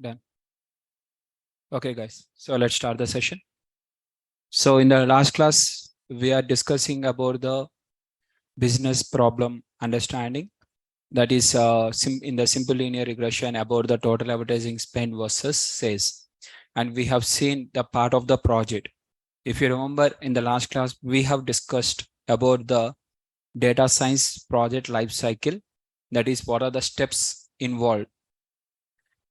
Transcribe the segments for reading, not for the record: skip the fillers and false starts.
Done. Okay, guys. So let's start the session. So in the last class, we are discussing about the business problem understanding. That is in the simple linear regression about the total advertising spend versus sales. And we have seen the part of the project. If you remember in the last class, we have discussed about the data science project life cycle. That is, what are the steps involved?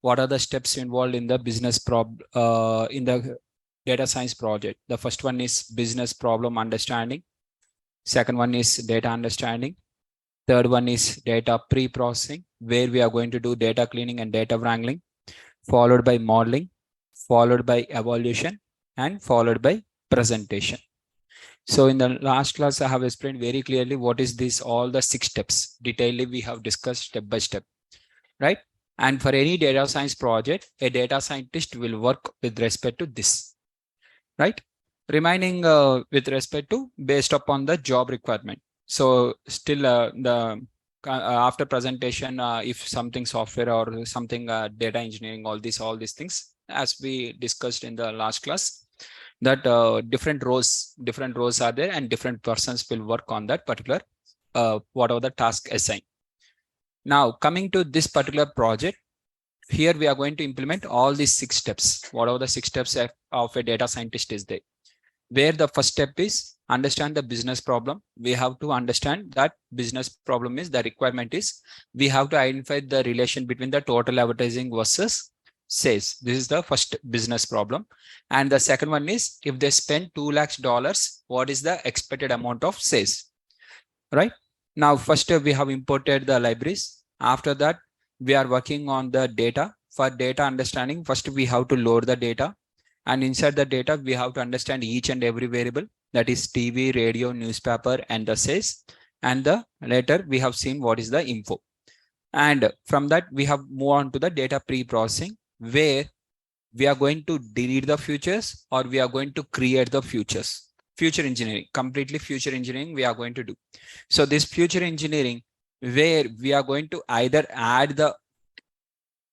What are the steps involved in the in the data science project? The first one is business problem understanding. Second one is data understanding. Third one is data pre-processing, where we are going to do data cleaning and data wrangling, followed by modeling, followed by evaluation, and followed by presentation. So in the last class, I have explained very clearly what is this, all the 6 steps. Detailedly, we have discussed step by step, right? And for any data science project, a data scientist will work with respect to this, right? Remaining with respect to based upon the job requirement. So still after presentation, if something software or something data engineering, all these things, as we discussed in the last class, that different roles are there and different persons will work on that particular whatever the task assigned. Now coming to this particular project, here we are going to implement all these 6 steps, whatever the 6 steps of a data scientist is there. Where the first step is understand the business problem. We have to understand that business problem is, the requirement is, we have to identify the relation between the total advertising versus sales. This is the first business problem. And the second one is, if they spend $2 lakhs, what is the expected amount of sales, right? Now, first we have imported the libraries. After that, we are working on the data. For data understanding, first we have to load the data. And inside the data, we have to understand each and every variable, that is TV, radio, newspaper, and the sales. And the later we have seen what is the info. And from that, we have moved on to the data pre-processing, where we are going to delete the futures or we are going to create the futures. Future engineering, completely future engineering we are going to do. So this future engineering, where we are going to either add the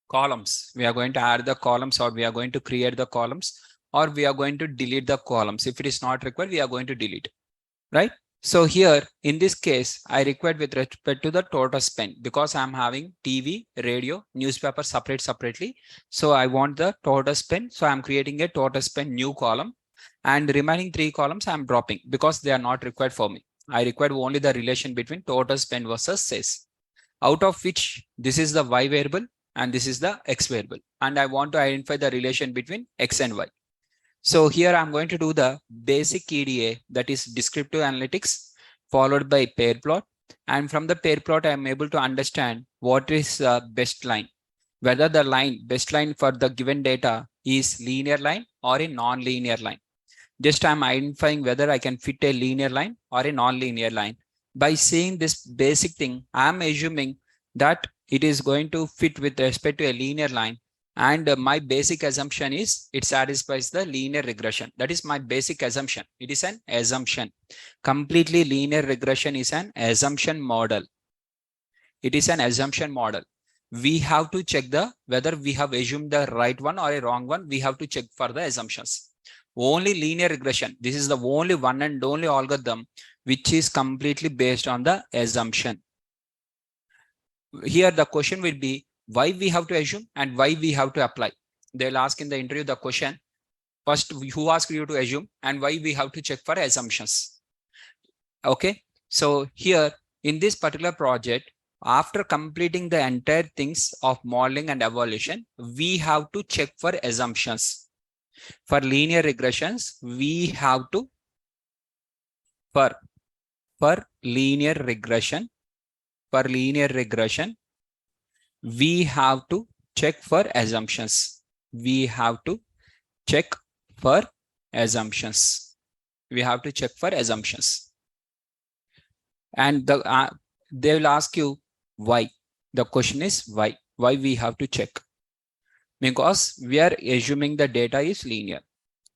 columns, we are going to add the columns, or we are going to create the columns, or we are going to delete the columns. If it is not required, we are going to delete, right? So here in this case, I required with respect to the total spend, because I'm having TV, radio, newspaper separately. So I want the total spend. So I'm creating a total spend new column, and the remaining 3 columns I'm dropping because they are not required for me. I required only the relation between total spend versus sales, out of which this is the Y variable and this is the X variable. And I want to identify the relation between X and Y. So here I'm going to do the basic EDA, that is descriptive analytics, followed by pair plot. And from the pair plot, I'm able to understand what is the best line, whether the best line for the given data is linear line or a non-linear line. Just I'm identifying whether I can fit a linear line or a non-linear line. By seeing this basic thing, I'm assuming that it is going to fit with respect to a linear line. And my basic assumption is it satisfies the linear regression. That is my basic assumption. It is an assumption. Completely linear regression is an assumption model. It is an assumption model. We have to check whether we have assumed the right one or a wrong one. We have to check for the assumptions. Only linear regression. This is the only one and only algorithm which is completely based on the assumption. Here the question will be why we have to assume and why we have to apply. They'll ask in the interview the question, first, who asked you to assume, and why we have to check for assumptions. Okay, so here in this particular project, after completing the entire things of modeling and evaluation, we have to check for assumptions. For linear regressions, we have to, for linear regression, we have to check for assumptions. We have to check for assumptions. We have to check for assumptions. And they will ask you why. The question is why. Why we have to check? Because we are assuming the data is linear.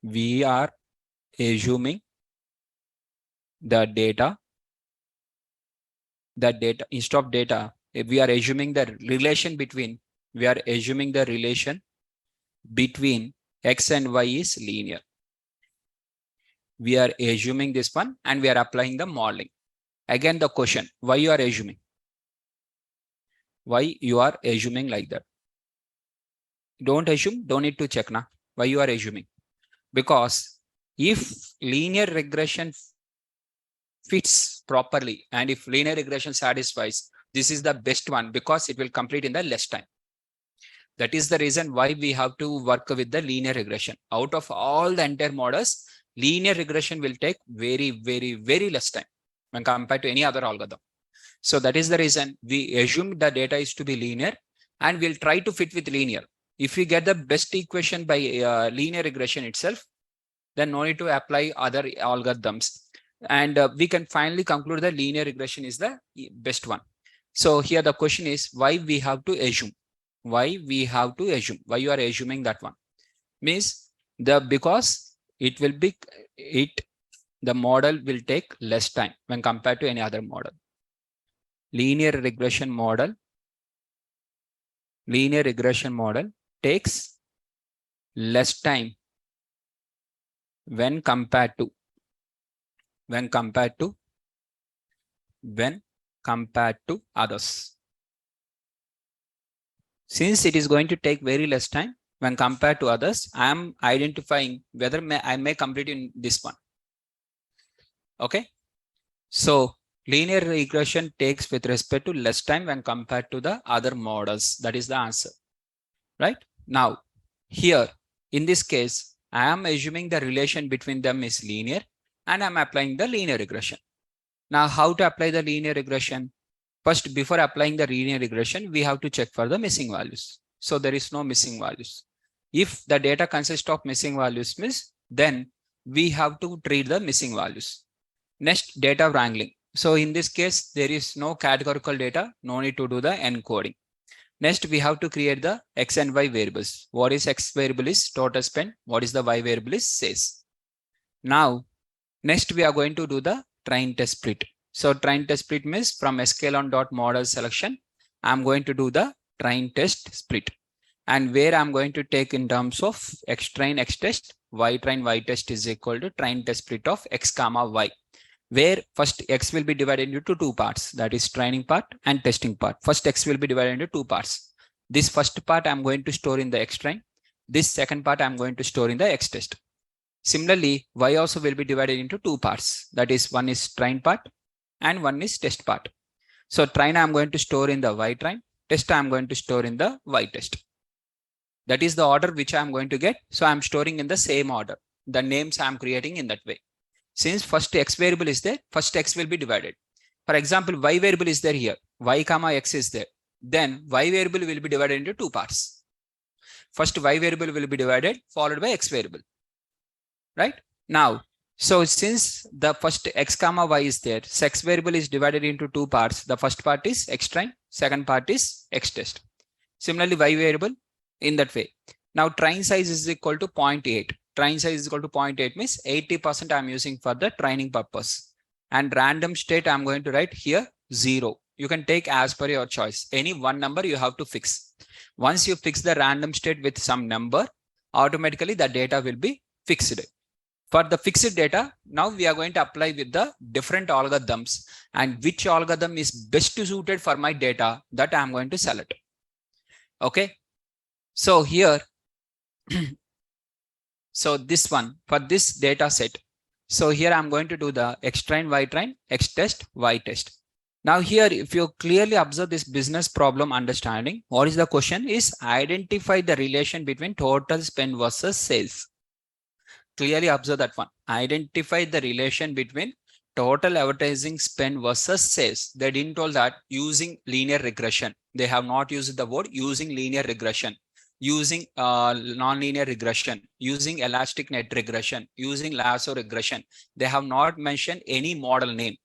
We are assuming the data, instead of data, we are assuming the relation between, between X and Y is linear. We are assuming this one and we are applying the modeling. Again, the question, why you are assuming? Why you are assuming like that? Don't assume, don't need to check now. Why you are assuming? Because if linear regression fits properly and if linear regression satisfies, this is the best one because it will complete in the less time. That is the reason why we have to work with the linear regression. Out of all the entire models, linear regression will take very, very, very less time when compared to any other algorithm. So that is the reason we assume the data is to be linear and we'll try to fit with linear. If we get the best equation by linear regression itself, then no need to apply other algorithms. And we can finally conclude that linear regression is the best one. So here the question is why we have to assume. Why we have to assume? Why you are assuming that one? Means because it will be the model will take less time when compared to any other model. Linear regression model takes less time when compared to others. Since it is going to take very less time when compared to others, I am identifying whether I may complete in this one. Okay. So linear regression takes with respect to less time when compared to the other models. That is the answer. Right? Now, here in this case, I am assuming the relation between them is linear and I'm applying the linear regression. Now, how to apply the linear regression? First, before applying the linear regression, we have to check for the missing values. So there is no missing values. If the data consists of missing values, then we have to treat the missing values. Next, data wrangling. So in this case, there is no categorical data, no need to do the encoding. Next, we have to create the X and Y variables. What is X variable is total spend. What is the Y variable is sales. Now, next we are going to do the train test split. So train test split means from sklearn.model selection, I'm going to do the train test split. And where I'm going to take in terms of X train, X test, Y train, Y test is equal to train test split of X comma Y, where first X will be divided into two parts, that is training part and testing part. First X will be divided into two parts. This first part I'm going to store in the X train. This second part I'm going to store in the X test. Similarly, Y also will be divided into two parts. That is, one is train part and one is test part. So train I'm going to store in the Y train, test I'm going to store in the Y test. That is the order which I'm going to get. So I'm storing in the same order. The names I'm creating in that way. Since first X variable is there, first X will be divided. For example, Y variable is there here. Y comma X is there. Then Y variable will be divided into two parts. First Y variable will be divided, followed by X variable. Right? Now, so since the first X comma Y is there, X variable is divided into two parts. The first part is X train, second part is X test. Similarly, Y variable in that way. Now train size is equal to 0.8. Train size is equal to 0.8 means 80% I'm using for the training purpose. And random state I'm going to write here 0. You can take as per your choice. Any one number you have to fix. Once you fix the random state with some number, automatically the data will be fixed. For the fixed data, now we are going to apply with the different algorithms, and which algorithm is best suited for my data, that I'm going to select. Okay. So here, so this one for this data set. So here I'm going to do the X train, Y train, X test, Y test. Now here, if you clearly observe this business problem understanding, what is the question is identify the relation between total spend versus sales. Clearly observe that one. Identify the relation between total advertising spend versus sales. They didn't tell that using linear regression. They have not used the word using linear regression, using non-linear regression, using elastic net regression, using lasso regression. They have not mentioned any model name,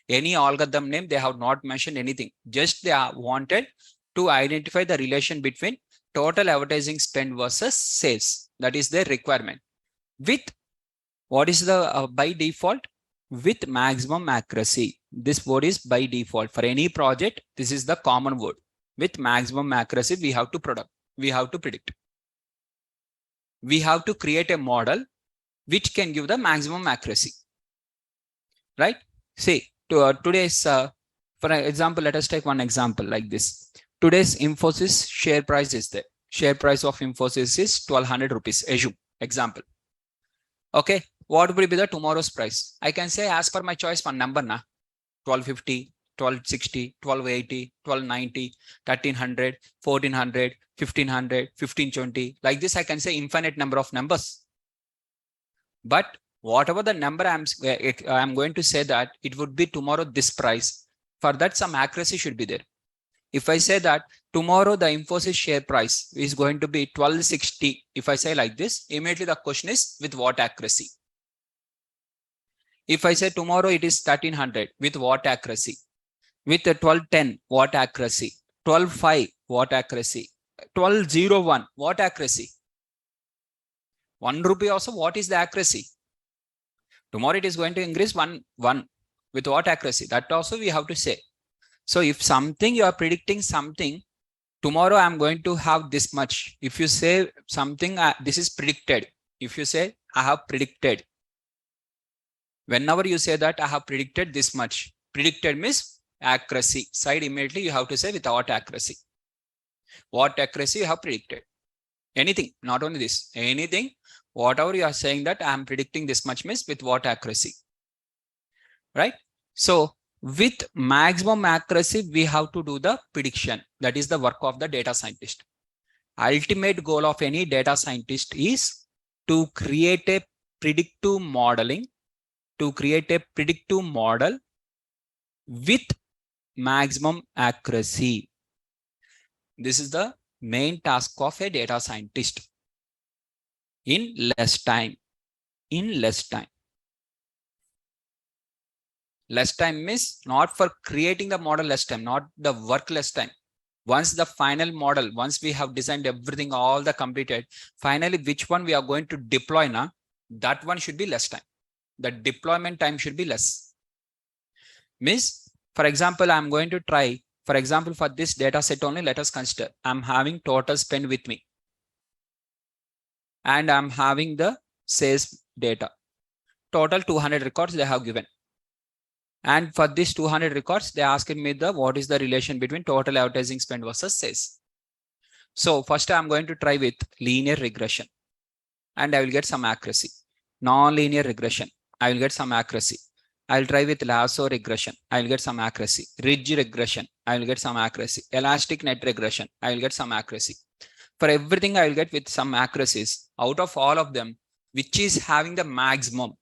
any algorithm name. They have not mentioned anything. Just they wanted to identify the relation between total advertising spend versus sales. That is their requirement. With what is the by default? With maximum accuracy. This word is by default for any project. This is the common word. With maximum accuracy, we have to predict. we have to create a model which can give the maximum accuracy, right? See, today's, for example, let us take one example like this. Today's Infosys share price is there. Share price of Infosys is 1200 rupees, assume, example. Okay, what will be the tomorrow's price? I can say as per my choice one number na, 1250, 1260, 1280, 1290, 1300, 1400, 1500, 1520. Like this, I can say infinite number of numbers. But whatever the number I'm going to say that it would be tomorrow this price. For that, some accuracy should be there. If I say that tomorrow the Infosys share price is going to be 1260, if I say like this, immediately the question is with what accuracy? If I say tomorrow it is 1300, with what accuracy? With 1210, what accuracy? 12.5, what accuracy? 12.01, what accuracy? 1 rupee also, what is the accuracy? Tomorrow it is going to increase 1, with what accuracy? That also we have to say. So if something you are predicting something, tomorrow I'm going to have this much. If you say something, this is predicted. If you say I have predicted, whenever you say that I have predicted this much, predicted means accuracy. Side immediately you have to say with what accuracy. What accuracy you have predicted. Anything, not only this, anything, whatever you are saying that I am predicting this much means with what accuracy, right? So with maximum accuracy, we have to do the prediction. That is the work of the data scientist. Ultimate goal of any data scientist is to create a predictive modeling, to create a predictive model with maximum accuracy. This is the main task of a data scientist. In less time. In less time. Less time means not for creating the model less time, not the work less time. Once the final model, once we have designed everything, all the completed, finally, which one we are going to deploy now, that one should be less time. The deployment time should be less. Means, for example, I'm going to try, for example, for this data set only, let us consider, I'm having total spend with me. And I'm having the sales data. Total 200 records they have given. And for this 200 records, they asked me what is the relation between total advertising spend versus sales. So first I'm going to try with linear regression and I will get some accuracy. Non-linear regression, I will get some accuracy. I'll try with lasso regression, I will get some accuracy. Ridge regression, I will get some accuracy. Elastic net regression, I will get some accuracy. For everything I will get with some accuracies. Out of all of them, which is having the maximum,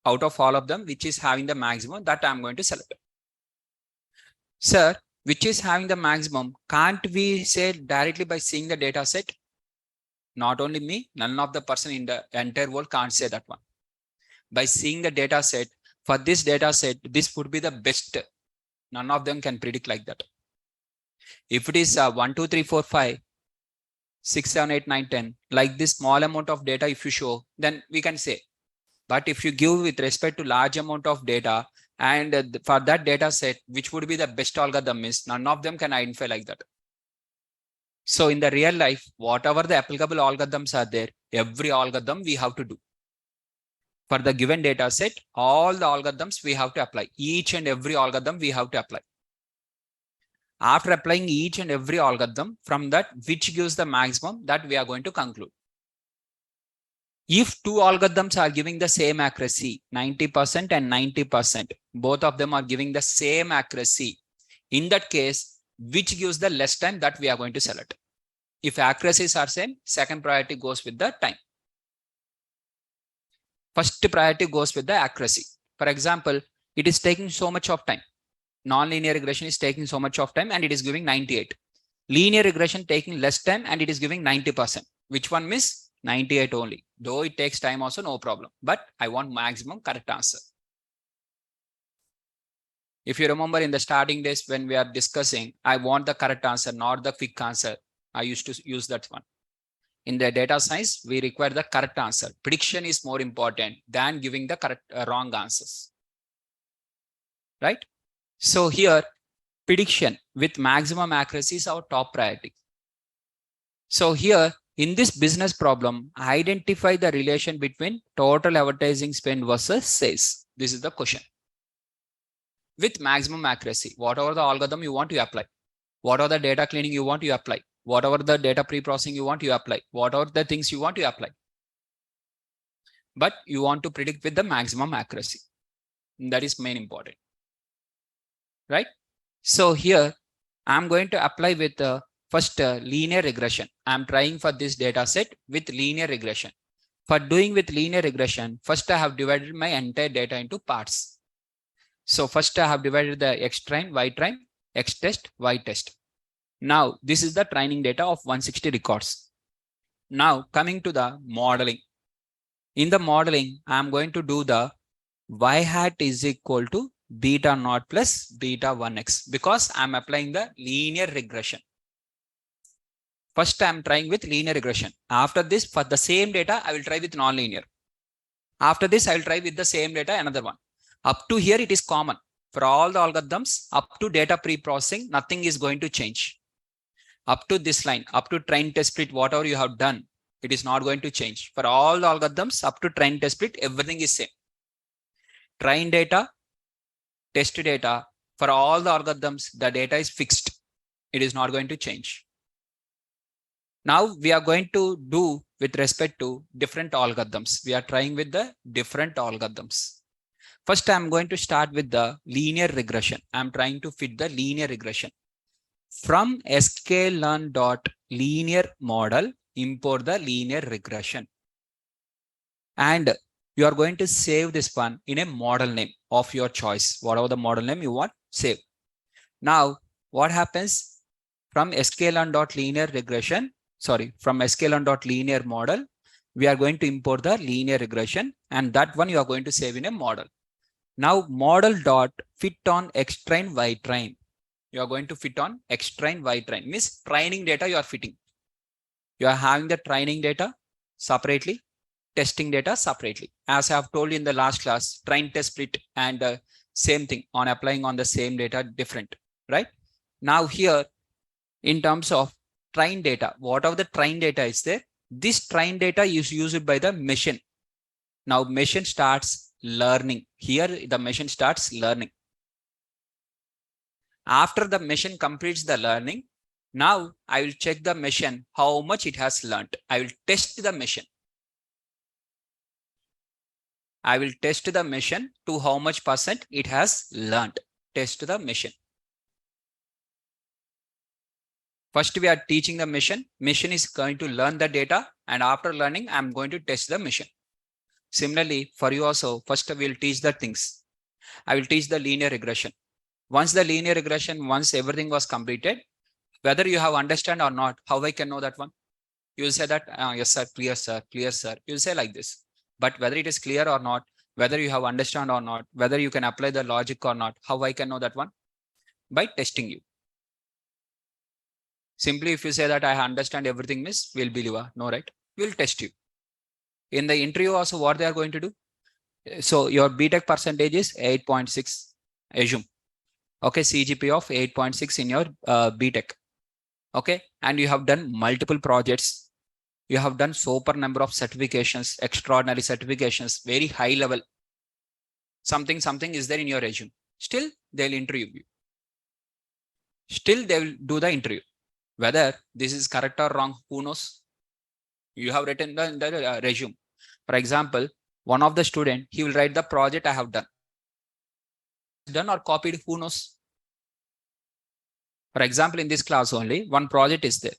out of all of them, which is having the maximum, that I'm going to select. Sir, which is having the maximum, can't we say directly by seeing the data set? Not only me, none of the person in the entire world can't say that one. By seeing the data set, for this data set, this would be the best. None of them can predict like that. If it is 1, 2, 3, 4, 5, 6, 7, 8, 9, 10, like this small amount of data, if you show, then we can say. But if you give with respect to large amount of data and for that data set, which would be the best algorithm is, none of them can identify like that. So in the real life, whatever the applicable algorithms are there, every algorithm we have to do. For the given data set, all the algorithms we have to apply. Each and every algorithm we have to apply. After applying each and every algorithm, from that which gives the maximum, that we are going to conclude. If two algorithms are giving the same accuracy, 90% and 90%, both of them are giving the same accuracy. In that case, which gives the less time, that we are going to select. If accuracies are same, second priority goes with the time. First priority goes with the accuracy. For example, it is taking so much of time. Non-linear regression is taking so much of time and it is giving 98. Linear regression taking less time and it is giving 90%. Which one miss? 98 only. Though it takes time also, no problem. But I want maximum correct answer. If you remember in the starting days when we are discussing, I want the correct answer, not the quick answer. I used to use that one. In the data science, we require the correct answer. Prediction is more important than giving the correct wrong answers. Right? So here, prediction with maximum accuracy is our top priority. So here, In this business problem, identify the relation between total advertising spend versus sales. This is the question. With maximum accuracy, whatever the algorithm you want to apply, whatever the data cleaning you want to apply, whatever the data pre-processing you want to apply, whatever the things you want to apply. But you want to predict with the maximum accuracy. That is main important, right? So here I'm going to apply with the first linear regression. I'm trying for this data set with linear regression. For doing with linear regression, first I have divided my entire data into parts. So first I have divided the X train, Y train, X test, Y test. Now this is the training data of 160 records. Now coming to the modeling. In the modeling, I'm going to do the Y hat is equal to beta naught plus beta 1x because I'm applying the linear regression. First, I'm trying with linear regression. After this, for the same data, I will try with non-linear. After this, I will try with the same data, another one. Up to here, it is common. For all the algorithms, up to data pre-processing, nothing is going to change. Up to this line, up to train test split, whatever you have done, it is not going to change. For all the algorithms, up to train test split, everything is same. Train data, test data, for all the algorithms, the data is fixed. It is not going to change. Now we are going to do with respect to different algorithms. We are trying with the different algorithms. First, I'm going to start with the linear regression. I'm trying to fit the linear regression. From sklearn.linear model, import the linear regression. And you are going to save this one in a model name of your choice. Whatever the model name you want, save. Now, what happens from sklearn.linear regression? From sklearn.linear model, we are going to import the linear regression, and that one you are going to save in a model. Now model dot fit on X train Y train. You are going to fit on X train Y train, means training data you are fitting. You are having the training data separately, testing data separately. As I have told you in the last class, train test split and same thing on applying on the same data different, right? Now here in terms of train data, whatever the train data is there, this train data is used by the machine. Now machine starts learning. Here the machine starts learning. After the machine completes the learning, now I will check the machine how much it has learned. I will test the machine. I will test the machine to how much percent it has learned. Test the machine. First, we are teaching the machine. Machine is going to learn the data, and after learning, I'm going to test the machine. Similarly, for you also, first we'll teach the things. I will teach the linear regression. Once the linear regression, once everything was completed, whether you have understand or not, how I can know that one? You will say that, yes, sir, clear, sir, clear, sir. You will say like this. But whether it is clear or not, whether you have understand or not, whether you can apply the logic or not, how I can know that one? By testing you. Simply, if you say that I understand everything, miss, we'll believe. No, right? We'll test you. In the interview also, what they are going to do? So your BTech percentage is 8.6, assume. Okay, CGP of 8.6 in your BTech. Okay, and you have done multiple projects. You have done super number of certifications, extraordinary certifications, very high level. Something is there in your resume. Still, they'll interview you. Still, they will do the interview. Whether this is correct or wrong, who knows? You have written the resume. For example, one of the student, he will write the project I have done. Done or copied, who knows? For example, in this class only, one project is there.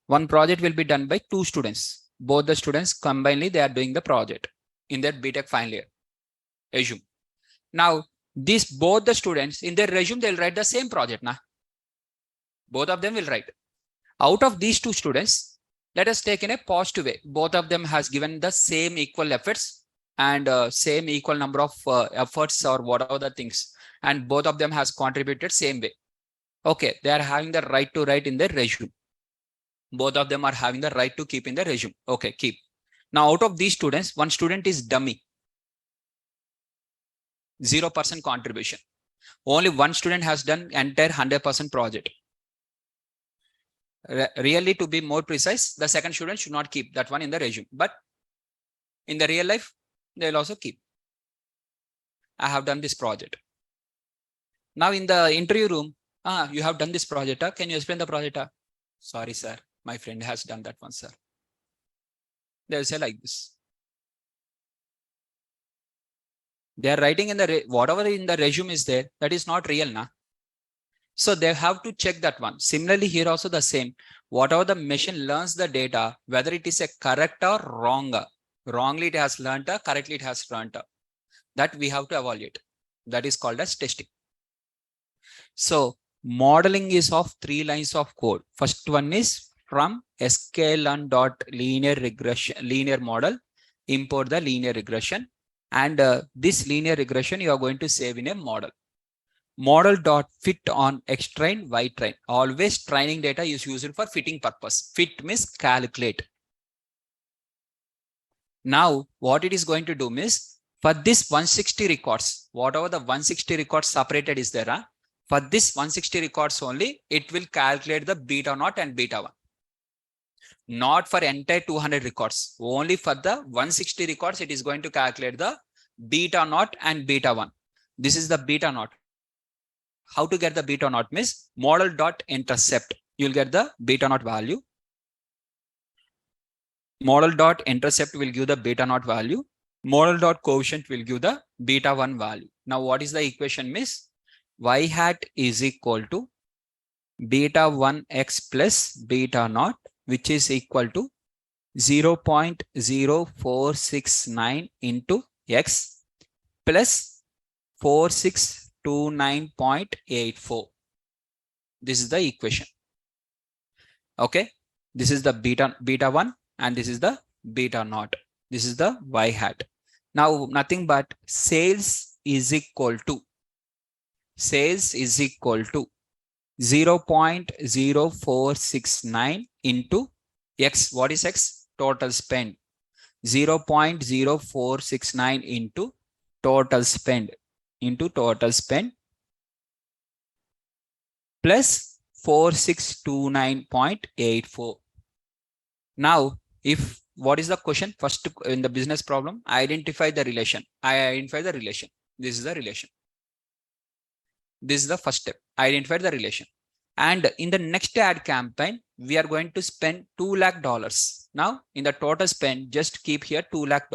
One project will be done by 2 students. Both the students combinedly, they are doing the project in their BTech final year. Assume. Now, these both the students in their resume, they'll write the same project. Nah? Both of them will write. Out of these 2 students, let us take in a positive way. Both of them has given the same equal efforts and same equal number of efforts or whatever the things. And both of them has contributed same way. Okay, they are having the right to write in their resume. Both of them are having the right to keep in the resume. Okay, keep. Now, out of these students, one student is dummy. 0% contribution. Only one student has done entire 100% project. Really, to be more precise, the second student should not keep that one in the resume, but in the real life, they will also keep. I have done this project. Now in the interview room, you have done this project. Can you explain the project? Sorry, sir. My friend has done that one, sir. They will say like this. They are writing in the whatever in the resume is there, that is not real, na. So they have to check that one. Similarly, here also the same. Whatever the machine learns the data, whether it is a correct or wrong. Wrongly it has learned, correctly it has learned. That we have to evaluate. That is called as testing. So modeling is of 3 lines of code. First one is from sklearn.linear regression, linear model, import the linear regression. And this linear regression you are going to save in a model. Model.fit on xtrain, ytrain. Always training data is used for fitting purpose. Fit means calculate. Now, what it is going to do means, for this 160 records, whatever the 160 records separated is there, for this 160 records only, it will calculate the beta naught and beta 1. Not for entire 200 records. Only for the 160 records, it is going to calculate the beta naught and beta 1. This is the beta naught. How to get the beta naught means model.intercept. You'll get the beta naught value. Model.intercept will give the beta naught value. Model.coefficient will give the beta 1 value. Now, what is the equation means? Y hat is equal to beta 1x plus beta naught, which is equal to 0.0469 into x plus 4629.84. This is the equation. Okay. This is the beta 1 and this is the beta naught. This is the y hat. Now, nothing but sales is equal to 0.0469 into x. What is x? Total spend. 0.0469 into total spend plus 4629.84. Now, if what is the question? First, in the business problem, identify the relation. I identify the relation. This is the relation. This is the first step. Identify the relation. And in the next ad campaign, we are going to spend $2 lakh. Now, in the total spend, just keep here $2 lakh.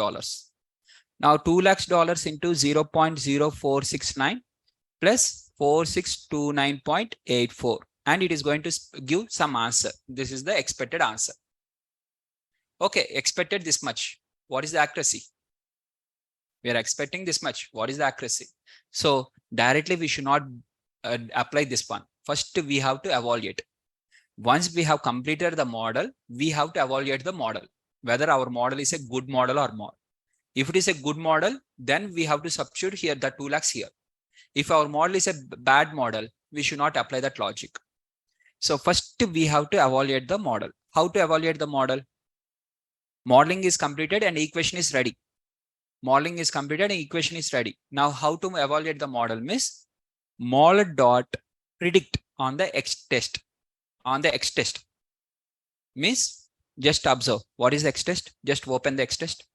Now, $2 lakhs into 0.0469 plus 4629.84. And it is going to give some answer. This is the expected answer. Okay, expected this much. What is the accuracy? We are expecting this much. What is the accuracy? So directly we should not apply this one. First, we have to evaluate. Once we have completed the model, we have to evaluate the model, whether our model is a good model or not. If it is a good model, then we have to substitute here the 2 lakhs here. If our model is a bad model, we should not apply that logic. So first we have to evaluate the model. How to evaluate the model? Modeling is completed and equation is ready. Modeling is completed and equation is ready. Now, how to evaluate the model means model dot predict on the x test. On the x test means just observe. What is the x test? Just open the x test.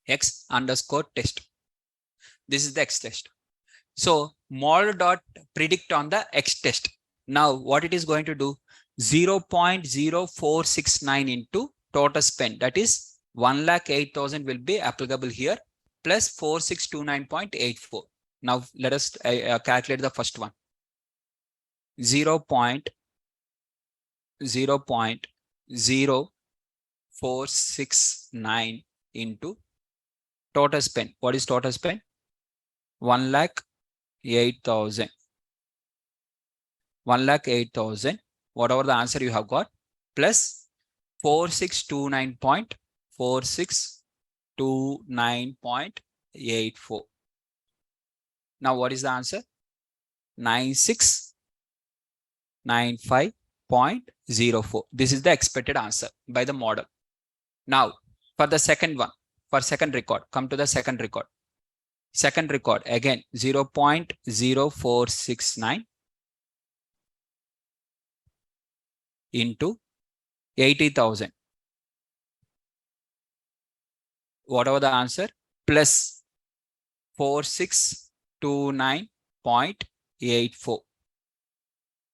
X underscore test. This is the x test. So model dot predict on the x test. Now, what it is going to do? 0.0469 into total spend. That is 1,08,000 will be applicable here plus 4629.84. Now let us calculate the first one. 0.0469 into total spend. What is total spend? 1,08,000. 1,08,000. Whatever the answer you have got, plus 4629.84. Now, what is the answer? 9695.04. This is the expected answer by the model. Now, for the second one, for second record, come to the second record. Second record, again, 0.0469 into 80,000. Whatever the answer, plus 4629.84,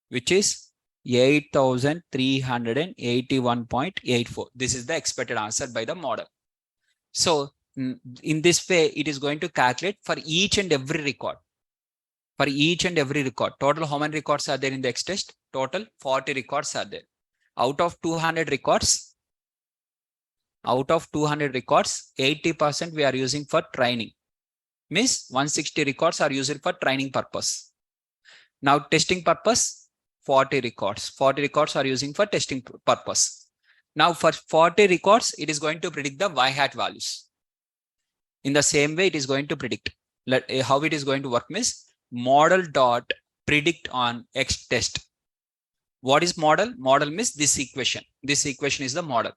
which is 8,381.84. This is the expected answer by the model. So in this way, it is going to calculate for each and every record. For each and every record, total how many records are there in the X test? Total 40 records are there. Out of 200 records, 80% we are using for training. Means 160 records are used for training purpose. Now testing purpose, 40 records. 40 records are using for testing purpose. Now for 40 records, it is going to predict the y-hat values. In the same way, it is going to predict. How it is going to work means model dot predict on X test. What is model? Model means this equation. This equation is the model.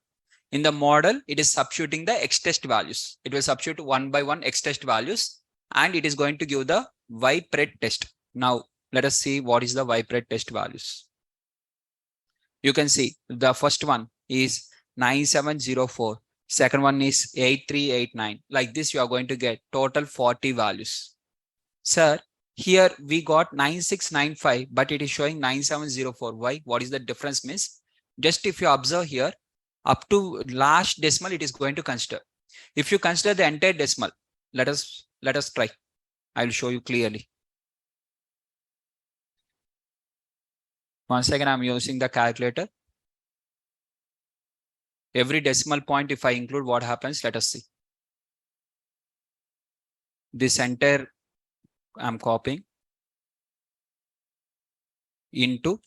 In the model, it is substituting the X test values. It will substitute one by one X test values, and it is going to give the Y-pred test. Now, let us see what is the Y-pred test values. You can see the first one is 9704. Second one is 8389. Like this, you are going to get total 40 values. Sir, here we got 9695, but it is showing 9704. Why? What is the difference means? Just if you observe here, up to last decimal, it is going to consider. If you consider the entire decimal, let us try. I will show you clearly. Once again, I'm using the calculator. Every decimal point, if I include, what happens? Let us see. This entire I'm copying into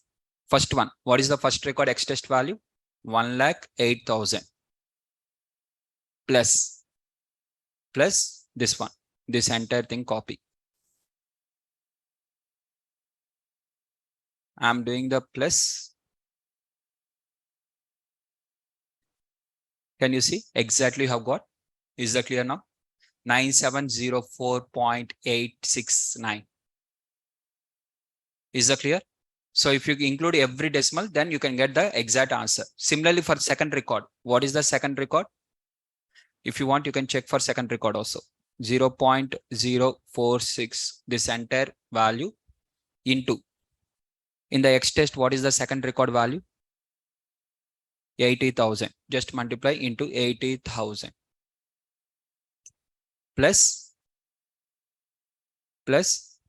first one. What is the first record X test value? 1,08,000 plus this one. This entire thing copy. I'm doing the plus. Can you see exactly how got? Is that clear now? 9704.869. Is that clear? So if you include every decimal, then you can get the exact answer. Similarly for second record, what is the second record? If you want, you can check for second record also. 0.046, this entire value into. In the X test, what is the second record value? 80,000. Just multiply into 80,000. Plus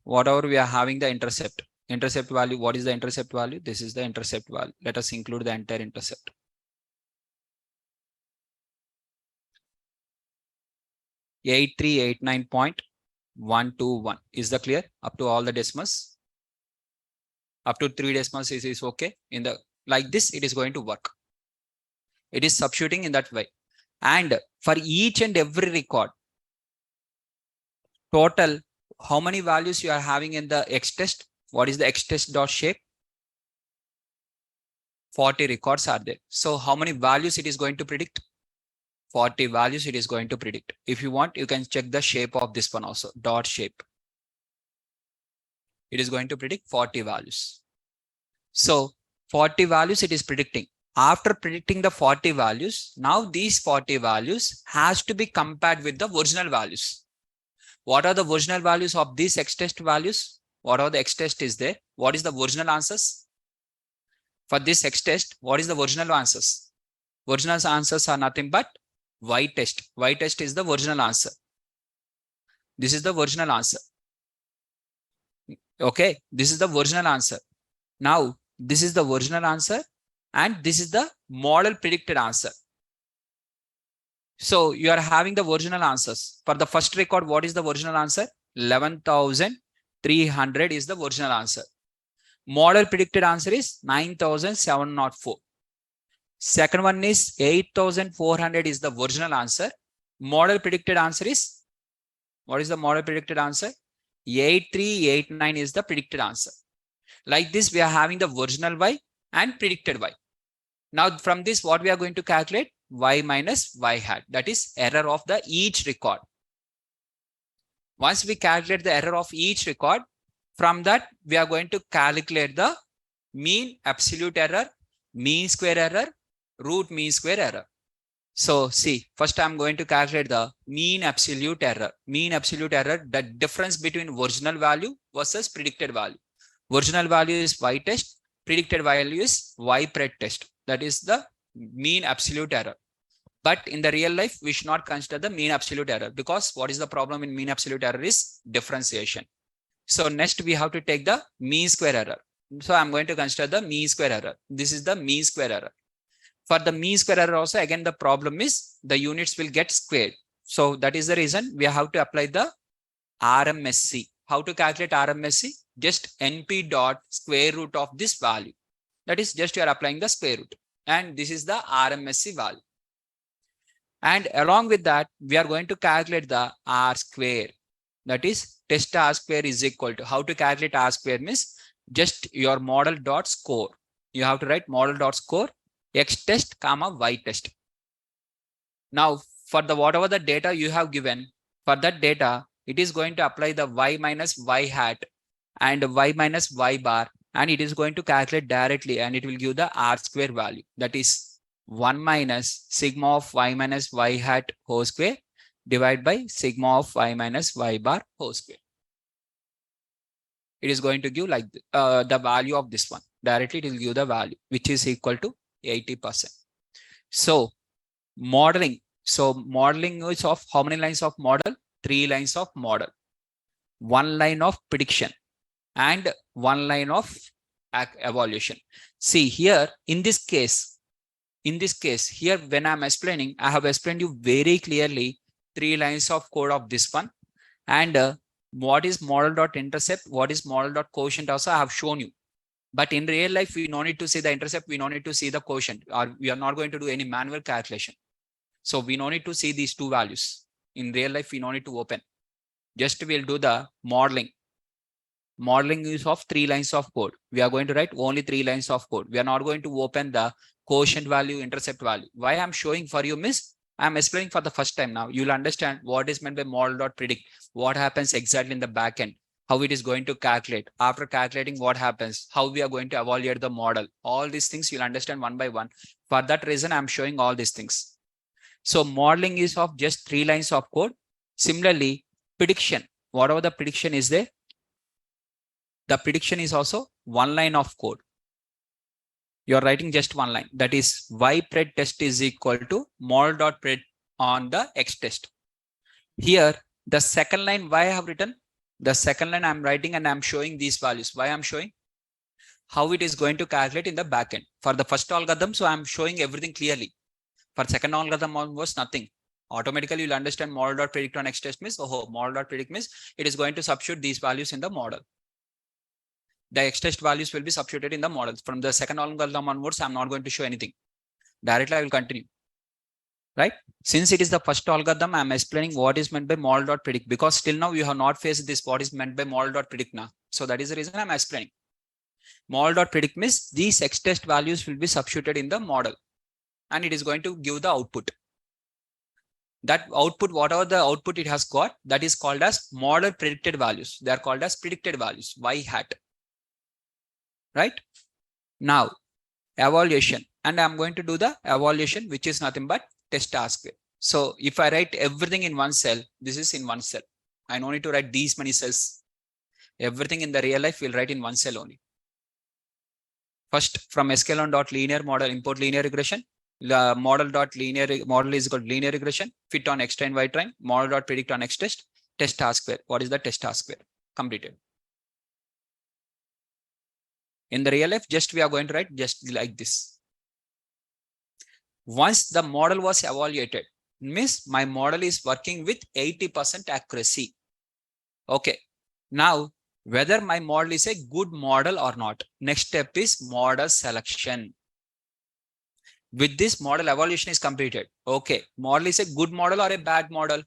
whatever we are having the intercept. Intercept value, what is the intercept value? This is the intercept value. Let us include the entire intercept. $8389.121. Is that clear? Up to all the decimals? Up to 3 decimals is okay. In the like this, it is going to work. It is substituting in that way. And for each and every record, total, how many values you are having in the X test? What is the X test dot shape? 40 records are there. So how many values it is going to predict? 40 values it is going to predict. If you want, you can check the shape of this one also, dot shape. It is going to predict 40 values. So 40 values it is predicting. After predicting the 40 values, now these 40 values has to be compared with the original values. What are the original values of these X test values? What are the X test is there? What is the original answers? For this X test, what is the original answers? Original answers are nothing but Y test. Y test is the original answer. This is the original answer. Okay, this is the original answer. Now, this is the original answer and this is the model predicted answer. So you are having the original answers. For the first record, what is the original answer? 11,300 is the original answer. Model predicted answer is 9,704. Second one is 8,400 is the original answer. Model predicted answer is, what is the model predicted answer? 8389 is the predicted answer. Like this, we are having the original Y and predicted Y. Now from this, what we are going to calculate? Y minus Y hat. That is error of the each record. Once we calculate the error of each record, from that, we are going to calculate the mean absolute error, mean square error, root mean square error. So see, first I'm going to calculate the mean absolute error. Mean absolute error, the difference between original value versus predicted value. Original value is y test, predicted value is y pred test. That is the mean absolute error. But in the real life, we should not consider the mean absolute error, because what is the problem in mean absolute error is differentiation. So next we have to take the mean square error. So I'm going to consider the mean square error. This is the mean square error. For the mean square error also, again, the problem is the units will get squared. So that is the reason we have to apply the RMSE. How to calculate RMSE? Just NP dot square root of this value. That is just you are applying the square root. And this is the RMSE value. And along with that, we are going to calculate the R square. That is test R square is equal to, how to calculate R square means just your model dot score. You have to write model dot score X test comma Y test. Now for the whatever the data you have given, for that data, it is going to apply the Y minus Y hat and Y minus Y bar, and it is going to calculate directly, and it will give the R square value. That is 1 minus sigma of Y minus Y hat whole square divided by sigma of Y minus Y bar whole square. It is going to give like the value of this one. Directly it will give the value, which is equal to 80%. So modeling. So modeling is of how many lines of model? 3 lines of model. 1 line of prediction and 1 line of evaluation. See here in this case, here when I'm explaining, I have explained you very clearly 3 lines of code of this one, and what is model dot intercept, what is model dot quotient also I have shown you. But in real life, we no need to see the intercept, we no need to see the quotient, or we are not going to do any manual calculation. So we no need to see these 2 values. In real life, we no need to open. Just we'll do the modeling. Modeling is of 3 lines of code. We are going to write only 3 lines of code. We are not going to open the quotient value, intercept value. Why I'm showing for you miss, I'm explaining for the first time now. You'll understand what is meant by model.predict, what happens exactly in the backend, how it is going to calculate. After calculating what happens, how we are going to evaluate the model. All these things you'll understand one by one. For that reason, I'm showing all these things. So modeling is of just 3 lines of code. Similarly, prediction, whatever the prediction is there, the prediction is also 1 line of code. You're writing just 1 line. That is Y pred test is equal to model.pred on the X test. Here, the second line, why I have written? The second line I'm writing and I'm showing these values. Why I'm showing? How it is going to calculate in the backend. For the first algorithm, so I'm showing everything clearly. For second algorithm was nothing. Automatically you'll understand model.predict on X test means, oh, model.predict means it is going to substitute these values in the model. The X test values will be substituted in the model. From the second algorithm onwards, I'm not going to show anything. Directly I will continue. Right? Since it is the first algorithm, I'm explaining what is meant by model.predict, because still now you have not faced this, what is meant by model.predict now. So that is the reason I'm explaining. Model.predict means these X test values will be substituted in the model, and it is going to give the output. That output, whatever the output it has got, that is called as model predicted values. They are called as predicted values, Y hat. Right? Now, evaluation. And I'm going to do the evaluation, which is nothing but test R square. So if I write everything in one cell, this is in one cell. I don't need to write these many cells. Everything in the real life we'll write in one cell only. First, from sklearn.linear model, import linear regression. The model.linear model is called linear regression, fit on X train, Y train, model.predict on X test, test R square. What is the test R square? Completed. In the real life, just we are going to write just like this. Once the model was evaluated, means my model is working with 80% accuracy. Okay. Now, whether my model is a good model or not, next step is model selection. With this, model evaluation is completed. Okay. Model is a good model or a bad model.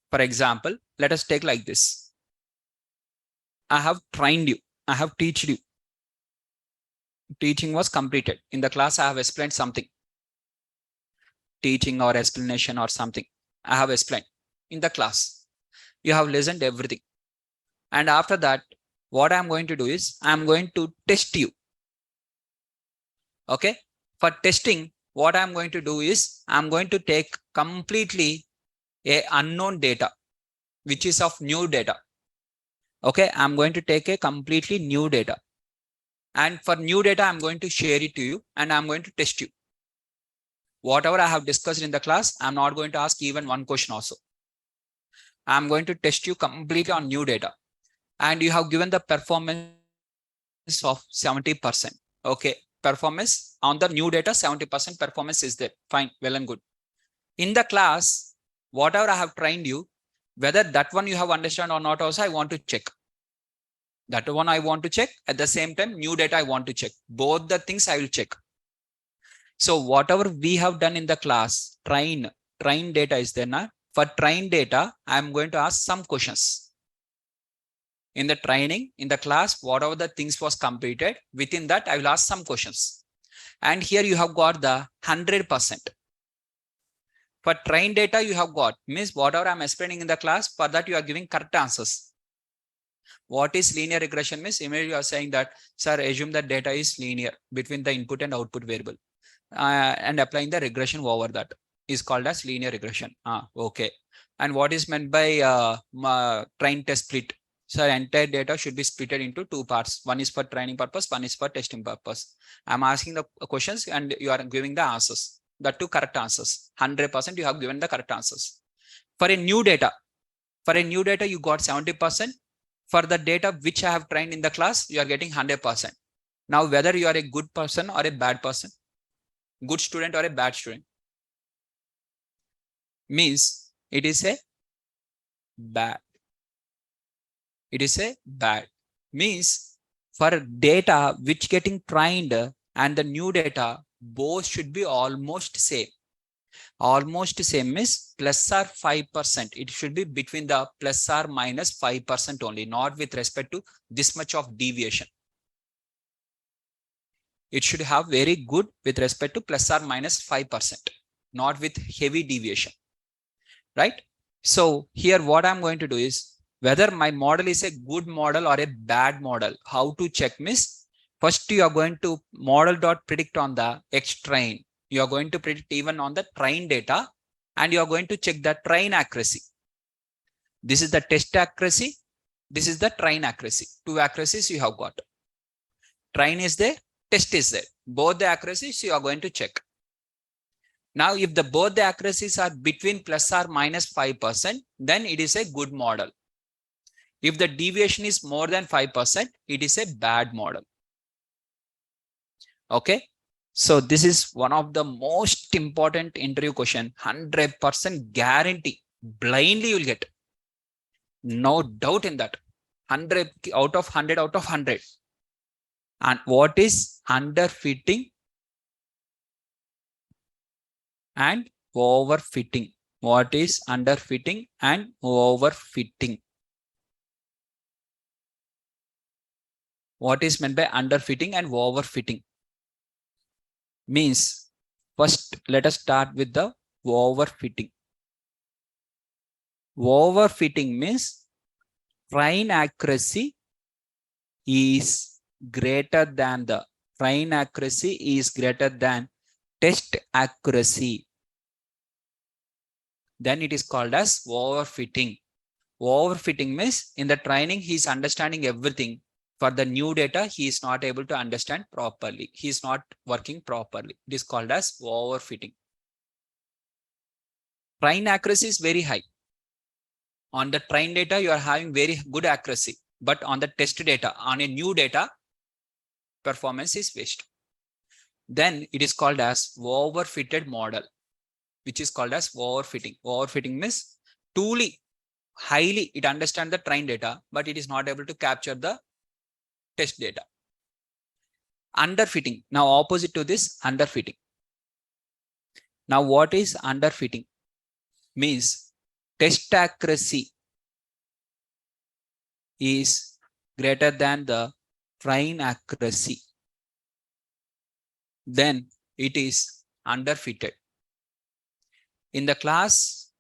For example, let us take like this. I have trained you. I have taught you. Teaching was completed. In the class, I have explained something. Teaching or explanation or something. I have explained in the class. You have listened everything. And after that, what I'm going to do is I'm going to test you. Okay. For testing, what I'm going to do is I'm going to take completely a unknown data, which is of new data. Okay. I'm going to take a completely new data. And for new data, I'm going to share it to you and I'm going to test you. Whatever I have discussed in the class, I'm not going to ask even one question also. I'm going to test you completely on new data. And you have given the performance of 70%. Okay. Performance on the new data, 70% performance is there. Fine. Well and good. In the class, whatever I have trained you, whether that one you have understood or not also, I want to check. That one I want to check. At the same time, new data I want to check. Both the things I will check. So whatever we have done in the class, train data is there now. For train data, I'm going to ask some questions. In the training, in the class, whatever the things was completed, within that, I will ask some questions. And here you have got the 100%. For train data, you have got, means whatever I'm explaining in the class, for that you are giving correct answers. What is linear regression means? Immediately you are saying that, sir, assume that data is linear between the input and output variable. And applying the regression over that is called as linear regression. Okay. And what is meant by train test split? So entire data should be split into two parts. One is for training purpose, one is for testing purpose. I'm asking the questions and you are giving the answers. The two correct answers. 100% you have given the correct answers. For a new data, you got 70%. For the data which I have trained in the class, you are getting 100%. Now, whether you are a good person or a bad person, good student or a bad student, means it is a bad. It is a bad. Means for data which getting trained and the new data, both should be almost same. Almost same means plus or 5%. It should be between the plus or minus 5% only, not with respect to this much of deviation. It should have very good with respect to plus or minus 5%, not with heavy deviation, right? So here what I'm going to do is whether my model is a good model or a bad model. How to check means first you are going to model.predict on the X train. You are going to predict even on the train data and you are going to check the train accuracy. This is the test accuracy. This is the train accuracy. Two accuracies you have got. Train is there, test is there. Both the accuracies you are going to check. Now, if both the accuracies are between plus or minus 5%, then it is a good model. If the deviation is more than 5%, it is a bad model. Okay. So this is one of the most important interview question. 100% guarantee. Blindly you'll get. No doubt in that. 100 out of 100 out of 100. And what is underfitting and overfitting? What is underfitting and overfitting? What is meant by underfitting and overfitting? Means first let us start with the overfitting. Overfitting means train accuracy is greater than test accuracy. Then it is called as overfitting. Overfitting means in the training he is understanding everything. For the new data, he is not able to understand properly. He is not working properly. It is called as overfitting. Train accuracy is very high. On the train data, you are having very good accuracy. But on the test data, on a new data, performance is waste. Then it is called as overfitted model, which is called as overfitting. Overfitting means truly, highly, it understands the train data, but it is not able to capture the test data. Underfitting. Now opposite to this, underfitting. Now what is underfitting? Means test accuracy is greater than the train accuracy. Then it is underfitted. In the class,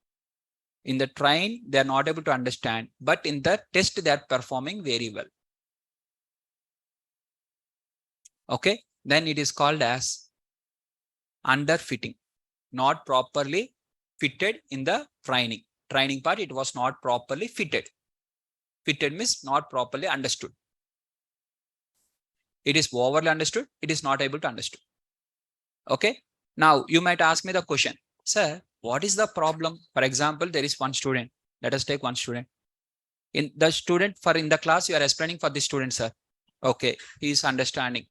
in the train, they are not able to understand, but in the test, they are performing very well. Okay. then it is called as underfitting, not properly fitted in the training part. It was not properly fitted. Fitted means not properly understood. It is overly understood. It is not able to understood. Okay. Now you might ask me the question, sir, what is the problem? For example, there is one student. Let us take one student. In the student for in the class, you are explaining for the student, sir. Okay. He is understanding.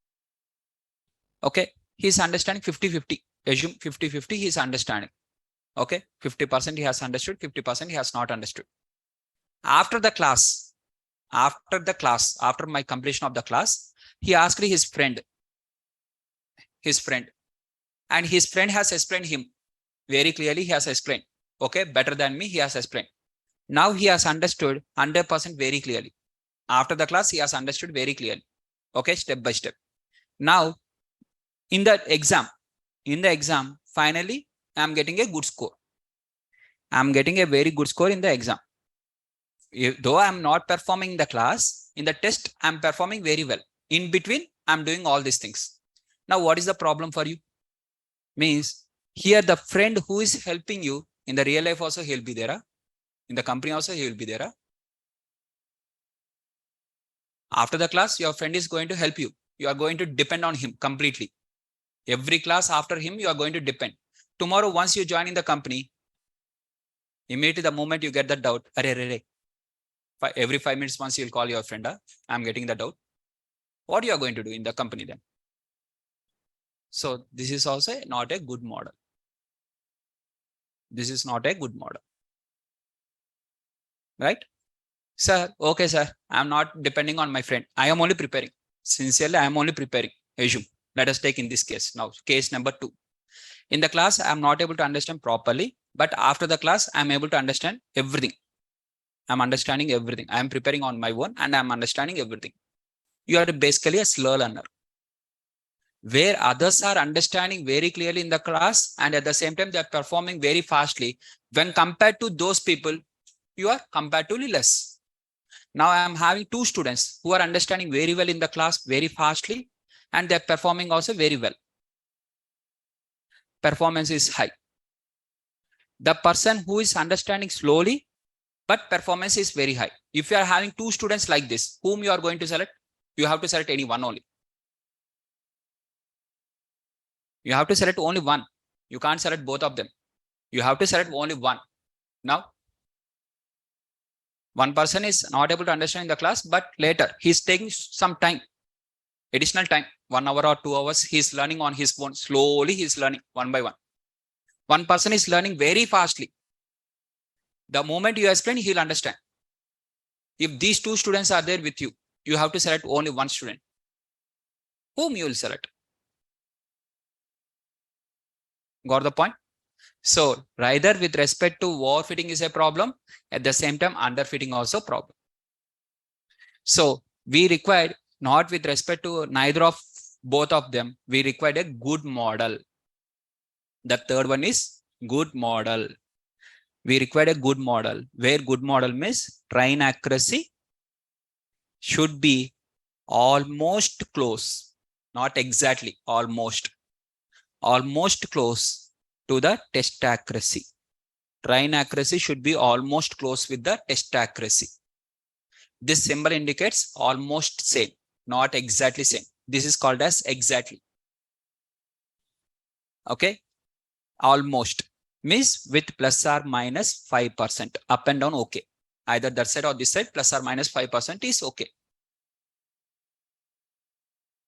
Okay. He is understanding 50-50. Assume 50-50 he is understanding. Okay. 50% he has understood, 50% he has not understood. After the class, after my completion of the class, he asked his friend, and his friend has explained him very clearly. He has explained, okay, better than me. He has explained. Now he has understood 100% very clearly. After the class, he has understood very clearly. Okay, step by step. Now, in the exam, finally, I am getting a good score. I am getting a very good score in the exam. Though I am not performing in the class, in the test, I am performing very well. In between, I am doing all these things. Now, what is the problem for you? Means here the friend who is helping you in the real life also, he'll be there. In the company also, he will be there. After the class, your friend is going to help you. You are going to depend on him completely. Every class after him, you are going to depend. Tomorrow, once you join in the company, immediately the moment you get the doubt, every 5 minutes once you'll call your friend, I'm getting the doubt. What you are going to do in the company then? So this is also not a good model. This is not a good model. Right? Sir, okay, sir, I'm not depending on my friend. I am only preparing. Sincerely, I am only preparing. Assume. Let us take in this case. Now, case number 2. In the class, I'm not able to understand properly, but after the class, I'm able to understand everything. I'm understanding everything. I'm preparing on my own and I'm understanding everything. You are basically a slow learner. Where others are understanding very clearly in the class and at the same time, they're performing very fastly. When compared to those people, you are comparatively less. Now I am having 2 students who are understanding very well in the class very fastly and they're performing also very well. Performance is high. The person who is understanding slowly, but performance is very high. If you are having 2 students like this, whom you are going to select? You have to select any one only. You have to select only one. You can't select both of them. You have to select only one. Now, one person is not able to understand in the class, but later he's taking some time, additional time, 1 hour or 2 hours. He's learning on his own. Slowly he's learning one by one. One person is learning very fastly. The moment you explain, he'll understand. If these 2 students are there with you, you have to select only one student. Whom you will select? Got the point? So rather with respect to overfitting is a problem, at the same time underfitting also problem. So we required, not with respect to neither of both of them, we required a good model. The third one is good model. We required a good model, where good model means train accuracy should be almost close, not exactly, almost close to the test accuracy. Train accuracy should be almost close with the test accuracy. This symbol indicates almost same, not exactly same. This is called as exactly. Okay. Almost means with plus or minus 5%, up and down. Okay. Either that side or this side, plus or minus 5% is okay.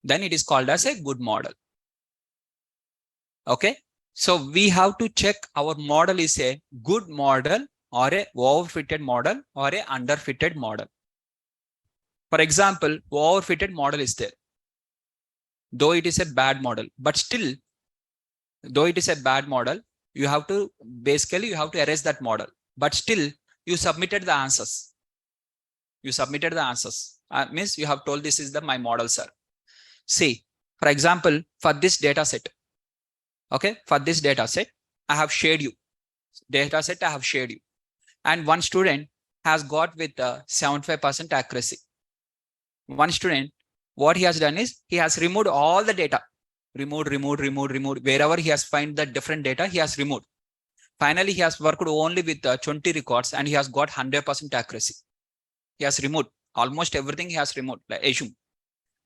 Then it is called as a good model. Okay. So we have to check our model is a good model or a overfitted model or a underfitted model. For example, overfitted model is there. Though it is a bad model, but still, though it is a bad model, you have to erase that model. But still, you submitted the answers. You submitted the answers. Means you have told this is my model, sir. See, for example, for this data set. Okay, for this data set, I have shared you. Data set I have shared you. And one student has got with 75% accuracy. One student, what he has done is he has removed all the data. removed. Wherever he has find the different data, he has removed. Finally, he has worked only with 20 records and he has got 100% accuracy. He has removed almost everything. He has removed, like assume.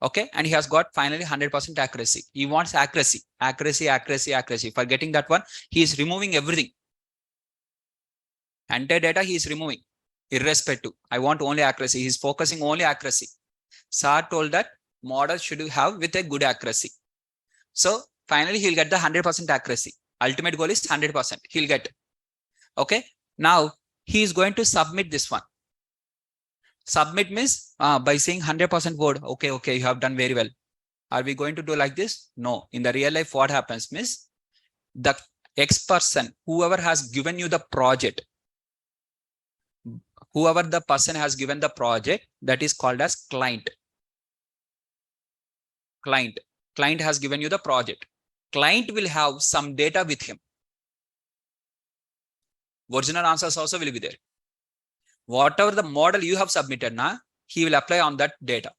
Okay, and he has got finally 100% accuracy. He wants accuracy. For getting that one, he is removing everything. Entire data he is removing, irrespective. I want only accuracy. He is focusing only accuracy. SAR told that model should have with a good accuracy. So finally, he'll get the 100% accuracy. Ultimate goal is 100%. He'll get. Okay. Now he is going to submit this one. Submit means by saying 100% word. Okay, you have done very well. Are we going to do like this? No. In the real life, what happens means the X person, whoever has given you the project, whoever the person has given the project, that is called as client. Client has given you the project. Client will have some data with him. Original answers also will be there. Whatever the model you have submitted, he will apply on that data.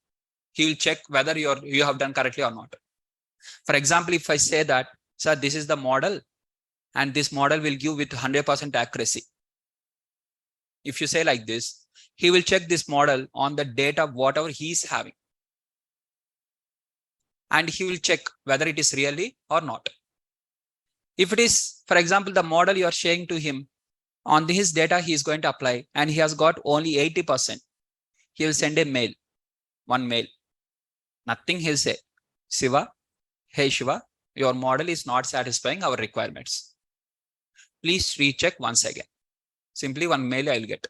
He will check whether you have done correctly or not. For example, if I say that, sir, this is the model and this model will give with 100% accuracy. If you say like this, he will check this model on the data, whatever he is having. And he will check whether it is really or not. If it is, for example, the model you are sharing to him, on his data he is going to apply and he has got only 80%. He will send a mail, one mail. Nothing he'll say. Shiva, hey Shiva, your model is not satisfying our requirements. Please recheck once again. Simply one mail I will get.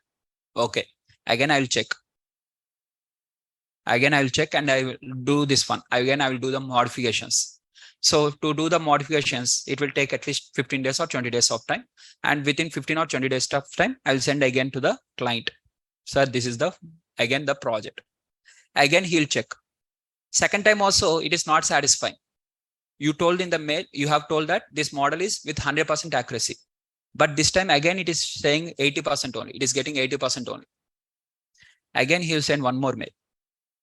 Okay. Again, I will check. Again, I will check and I will do this one. Again, I will do the modifications. So to do the modifications, it will take at least 15 days or 20 days of time. And within 15 or 20 days of time, I will send again to the client. Sir, this is again the project. Again, he'll check. Second time also, it is not satisfying. You told in the mail, you have told that this model is with 100% accuracy. But this time again, it is saying 80% only. It is getting 80% only. Again, he'll send one more mail.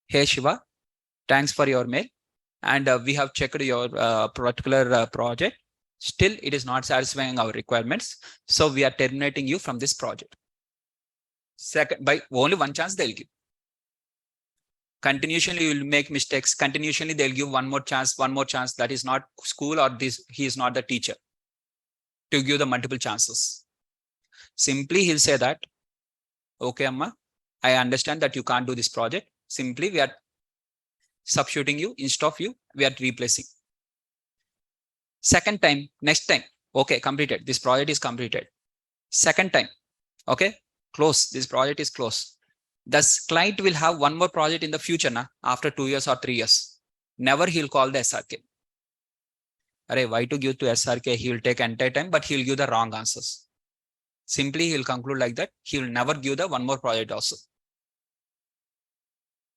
Hey Shiva, thanks for your mail. And we have checked your particular project. Still, it is not satisfying our requirements. So we are terminating you from this project. Second, by only one chance they'll give. Continuously, you will make mistakes. Continuously, they'll give one more chance. That is not school or this. He is not the teacher to give the multiple chances. Simply, he'll say that, okay, Amma, I understand that you can't do this project. Simply, we are substituting you instead of you, we are replacing. Second time, next time, okay, completed. This project is completed. Second time, okay, close. This project is closed. Thus, client will have one more project in the future after 2 years or 3 years. Never he'll call the SRK. Array, why to give to SRK? He will take entire time, but he'll give the wrong answers. Simply, he'll conclude like that. He will never give the one more project also.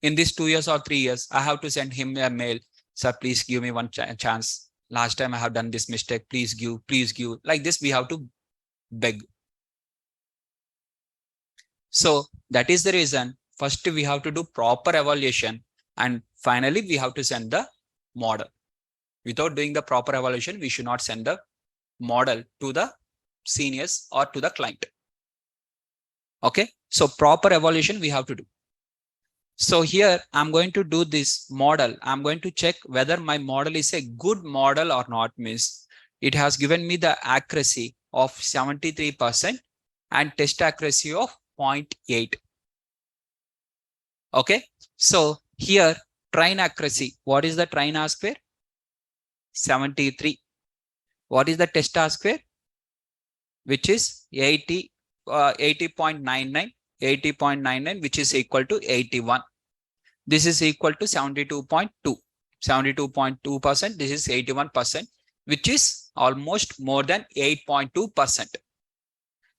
In these 2 years or 3 years, I have to send him a mail. Sir, please give me one chance. Last time I have done this mistake. Please give. Like this, we have to beg. So that is the reason. First, we have to do proper evaluation. And finally, we have to send the model. Without doing the proper evaluation, we should not send the model to the seniors or to the client. Okay. So proper evaluation we have to do. So here I'm going to do this model. I'm going to check whether my model is a good model or not. Means it has given me the accuracy of 73% and test accuracy of 0.8. Okay. So here train accuracy. What is the train R square? 73. What is the test R square? Which is 80.99, which is equal to 81. This is equal to 72.2. 72.2%. This is 81%, which is almost more than 8.2%.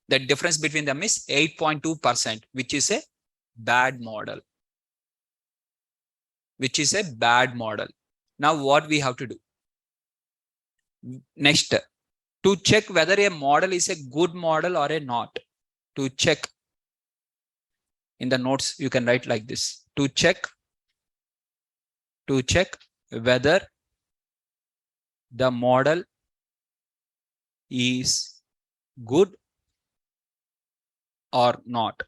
The difference between them is 8.2%, which is a bad model. Now what we have to do? Next, to check whether a model is a good model or a not. To check, in the notes, you can write like this. To check whether the model is good or not.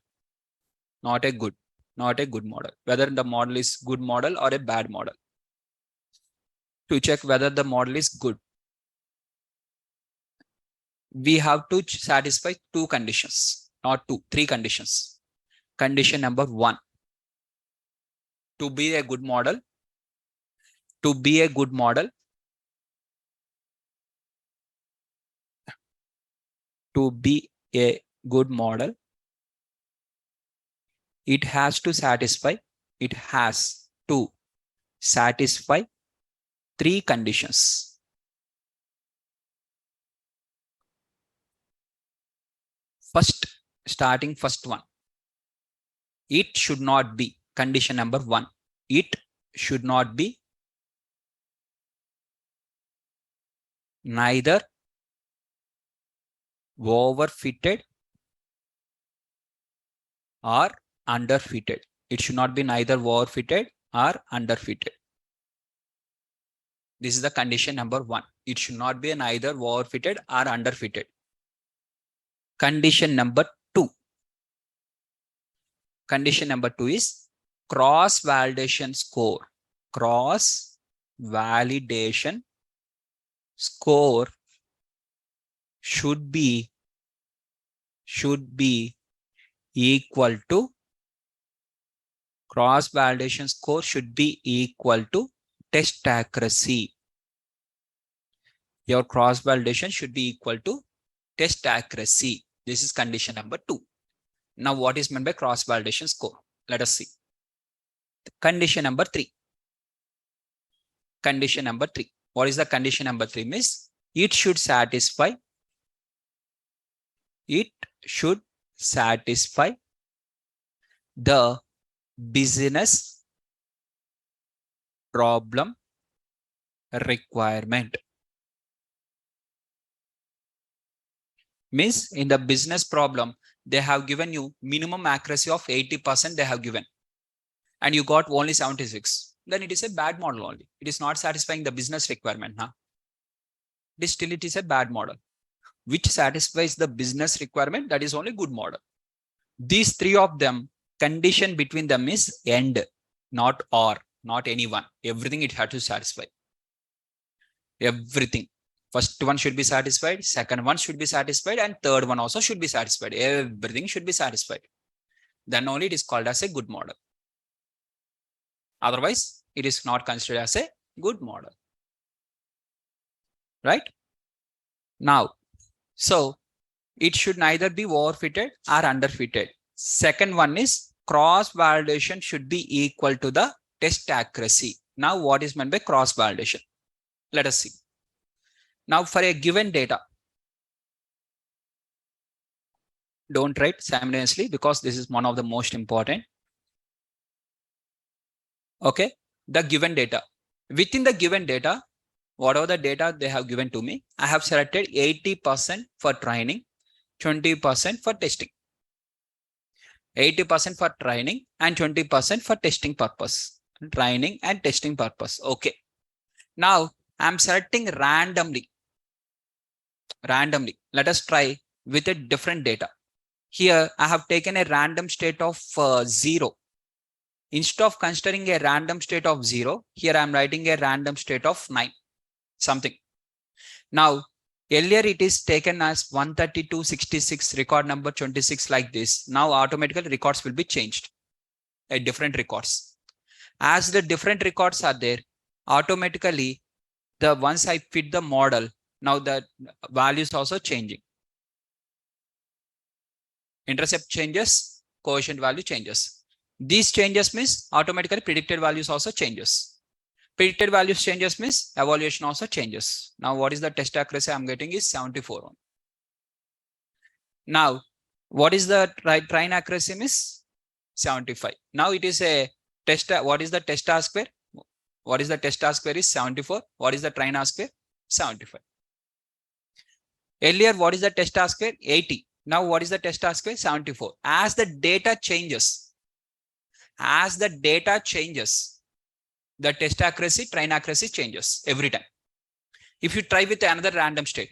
Not a good model. Whether the model is good model or a bad model. To check whether the model is good, we have to satisfy two conditions, not two, three conditions. Condition number one, to be a good model, to be a good model, to be a good model, it has to satisfy three conditions. First one, it should not be, condition number one, it should not be neither overfitted or underfitted. It should not be neither overfitted or underfitted. This is the condition number one. It should not be neither overfitted or underfitted. Condition number two. Condition number two is cross validation score. Cross validation score should be equal to, cross validation score should be equal to test accuracy. Your cross validation should be equal to test accuracy. This is condition number two. Now, what is meant by cross validation score? Let us see. Condition number three. Condition number three. What is the condition number three? Means it should satisfy the business problem requirement. Means in the business problem, they have given you minimum accuracy of 80% they have given, and you got only 76. Then it is a bad model only. It is not satisfying the business requirement. Huh? It is a bad model. Which satisfies the business requirement, that is only good model. These three of them, condition between them is and, not or, not any one. Everything it had to satisfy. Everything. First one should be satisfied, second one should be satisfied, and third one also should be satisfied. Everything should be satisfied. Then only it is called as a good model. Otherwise, it is not considered as a good model. Right? Now, so it should neither be overfitted or underfitted. Second one is cross validation should be equal to the test accuracy. Now, what is meant by cross validation? Let us see. Now, for a given data, don't write simultaneously because this is one of the most important. Okay, the given data. Within the given data, whatever the data they have given to me, I have selected 80% for training, 20% for testing. 80% for training and 20% for testing purpose. Training and testing purpose. Okay. Now, I'm selecting randomly. Let us try with a different data. Here, I have taken a random state of 0. Instead of considering a random state of 0, here I am writing a random state of 9. Something. Now, earlier it is taken as 132, 66, record number 26 like this. Now, automatically records will be changed. Different records. As the different records are there, automatically, once I fit the model, now the value is also changing. Intercept changes, coefficient value changes. These changes means automatically predicted values also changes. Predicted values changes means evaluation also changes. Now, what is the test accuracy I'm getting is 74. Now, what is the train accuracy means 75. Now, it is a test. What is the test R square? What is the test R square is 74. What is the train R square? 75. Earlier, what is the test R square? 80. Now, what is the test R square? 74. As the data changes, the test accuracy, train accuracy changes every time. If you try with another random state,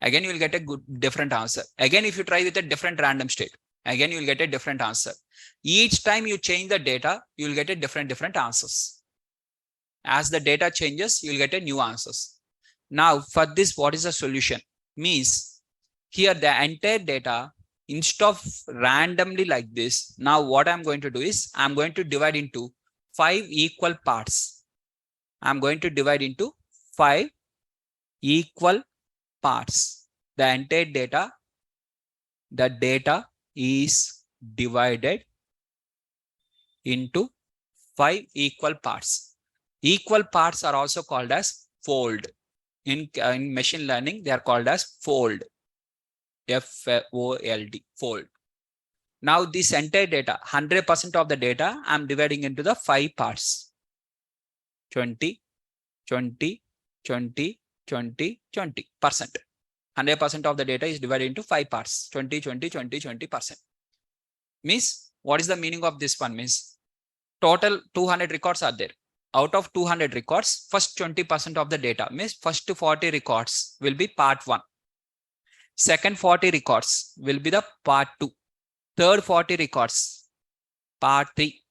again, you will get a different answer. Again, if you try with a different random state, again, you will get a different answer. Each time you change the data, you will get a different answers. As the data changes, you will get a new answers. Now, for this, what is the solution? Means here the entire data, instead of randomly like this, now what I'm going to do is I'm going to divide into 5 equal parts. I'm going to divide into 5 equal parts. The entire data, the data is divided into 5 equal parts. Equal parts are also called as fold. In machine learning, they are called as fold. F-O-L-D, fold. Now this entire data, 100% of the data, I'm dividing into the 5 parts. 20, 20, 20, 20, 20%. 100% of the data is divided into 5 parts. 20, 20, 20, 20%. Means, what is the meaning of this one? Means, total 200 records are there. Out of 200 records, first 20% of the data, means first 40 records will be part 1. Second 40 records will be the part 2. Third 40 records, part 3.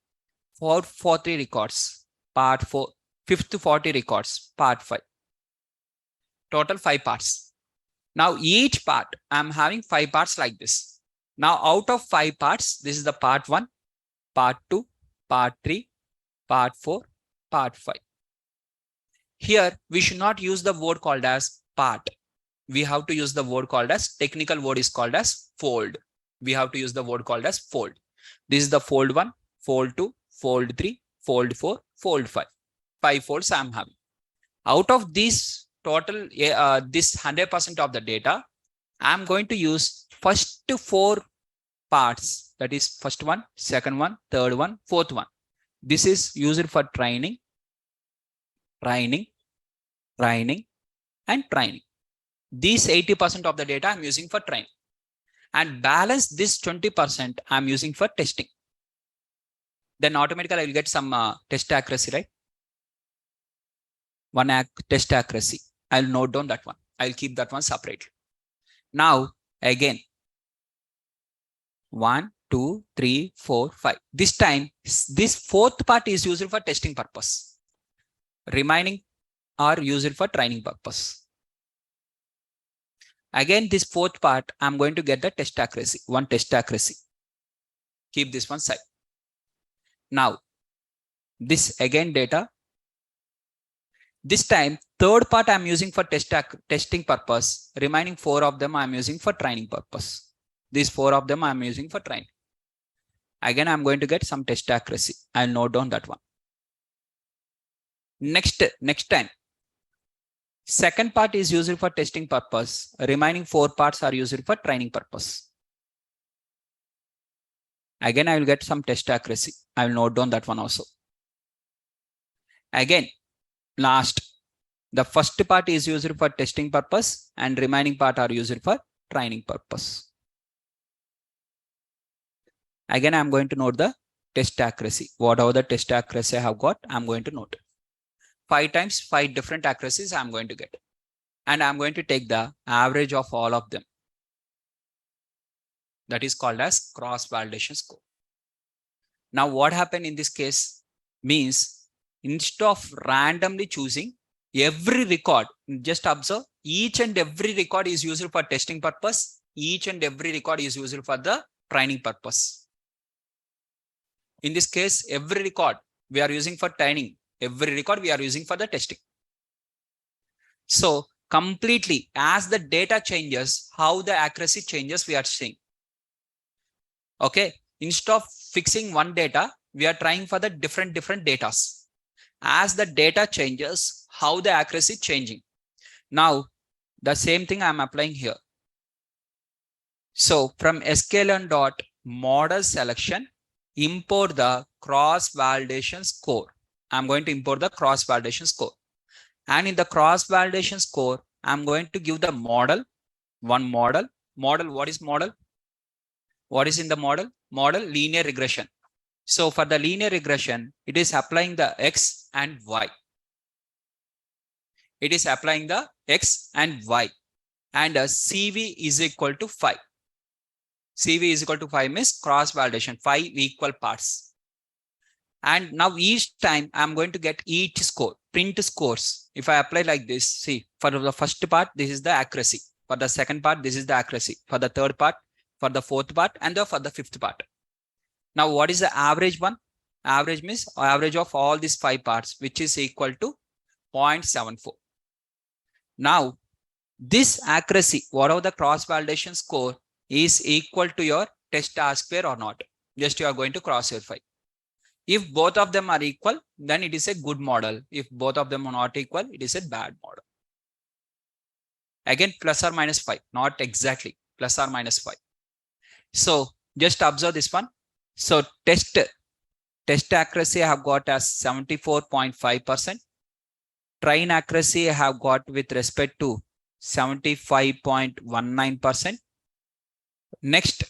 Fourth 40 records, part 4. Fifth 40 records, part 5. Total 5 parts. Now each part, I'm having 5 parts like this. Now out of 5 parts, this is the part 1, part 2, part 3, part 4, part 5. Here, we should not use the word called as part. We have to use the word called as, technical word is called as fold. We have to use the word called as fold. This is the fold 1, fold 2, fold 3, fold 4, fold 5. 5 folds I'm having. Out of this total, this 100% of the data, I'm going to use first 4 parts. That is first one, second one, third one, fourth one. This is used for training, training, training, and training. These 80% of the data I'm using for training. And balance this 20% I'm using for testing. Then automatically I will get some test accuracy, right? One test accuracy. I'll note down that one. I'll keep that one separate. Now, again, 1, 2, 3, 4, 5. This time, this fourth part is used for testing purpose. Remaining are used for training purpose. Again, this fourth part, I'm going to get the test accuracy, one test accuracy. Keep this one side. Now, this again data. This time, third part I'm using for testing purpose. Remaining 4 of them I'm using for training purpose. These 4 of them I'm using for training. Again, I'm going to get some test accuracy. I'll note down that one. Next time, second part is used for testing purpose. Remaining 4 parts are used for training purpose. Again, I will get some test accuracy. I will note down that one also. Again, last, the first part is used for testing purpose and remaining part are used for training purpose. Again, I'm going to note the test accuracy. Whatever the test accuracy I have got, I'm going to note. 5 times 5 different accuracies I'm going to get. And I'm going to take the average of all of them. That is called as cross-validation score. Now, what happened in this case means instead of randomly choosing every record, just observe each and every record is used for testing purpose. Each and every record is used for the training purpose. In this case, every record we are using for training. Every record we are using for the testing. So completely as the data changes, how the accuracy changes we are seeing. Okay. Instead of fixing one data, we are trying for the different data. As the data changes, how the accuracy changing. Now, the same thing I'm applying here. So from sklearn.model selection, import the cross-validation score. I'm going to import the cross-validation score. And in the cross-validation score, I'm going to give the model, one model. Model, what is model? What is in the model? Model linear regression. So for the linear regression, it is applying the X and Y. It is applying the X and Y, and CV is equal to 5. CV is equal to 5 means cross validation, 5 equal parts. And now each time I'm going to get each score, print scores. If I apply like this, see, for the first part, this is the accuracy. For the second part, this is the accuracy. For the third part, for the fourth part, and for the fifth part. Now, what is the average one? Average means average of all these 5 parts, which is equal to 0.74. Now, this accuracy, whatever the cross validation score, is equal to your test R square or not. Just you are going to cross verify. If both of them are equal, then it is a good model. If both of them are not equal, it is a bad model. Again, plus or minus 5, not exactly plus or minus 5. So just observe this one. So test accuracy I have got as 74.5%. Train accuracy I have got with respect to 75.19%. Next,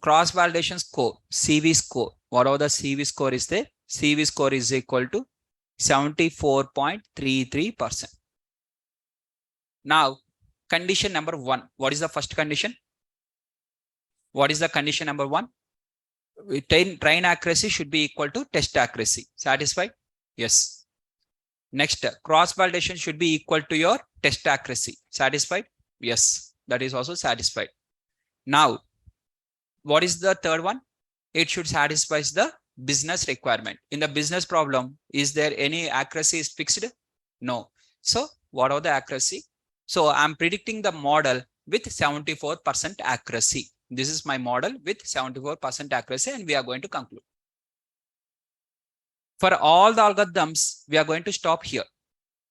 cross validation score, CV score. Whatever the CV score is there, CV score is equal to 74.33%. Now, condition number 1. What is the first condition? What is the condition number 1? Train accuracy should be equal to test accuracy. Satisfied? Yes. Next, cross validation should be equal to your test accuracy. Satisfied? Yes. That is also satisfied. Now, what is the third one? It should satisfy the business requirement. In the business problem, is there any accuracy is fixed? No. So what are the accuracy? So I'm predicting the model with 74% accuracy. This is my model with 74% accuracy, and we are going to conclude. For all the algorithms, we are going to stop here.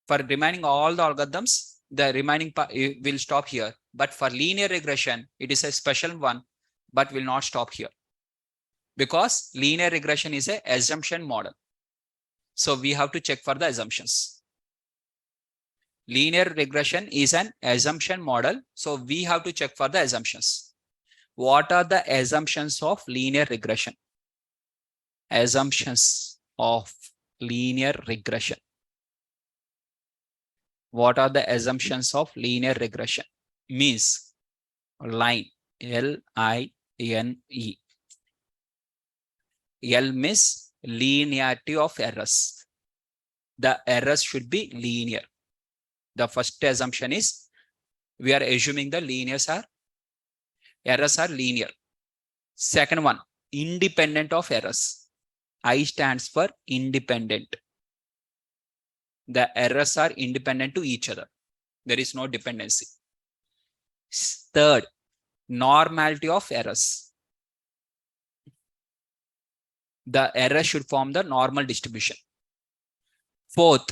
For remaining all the algorithms, the remaining part will stop here. But for linear regression, it is a special one, but will not stop here. Because linear regression is an assumption model. So we have to check for the assumptions. Linear regression is an assumption model. So we have to check for the assumptions. What are the assumptions of linear regression? Assumptions of linear regression. What are the assumptions of linear regression? Means line, L-I-N-E. L means linearity of errors. The errors should be linear. The first assumption is we are assuming the errors are linear. Second one, independent of errors. I stands for independent. The errors are independent to each other. There is no dependency. Third, normality of errors. The error should form the normal distribution. Fourth,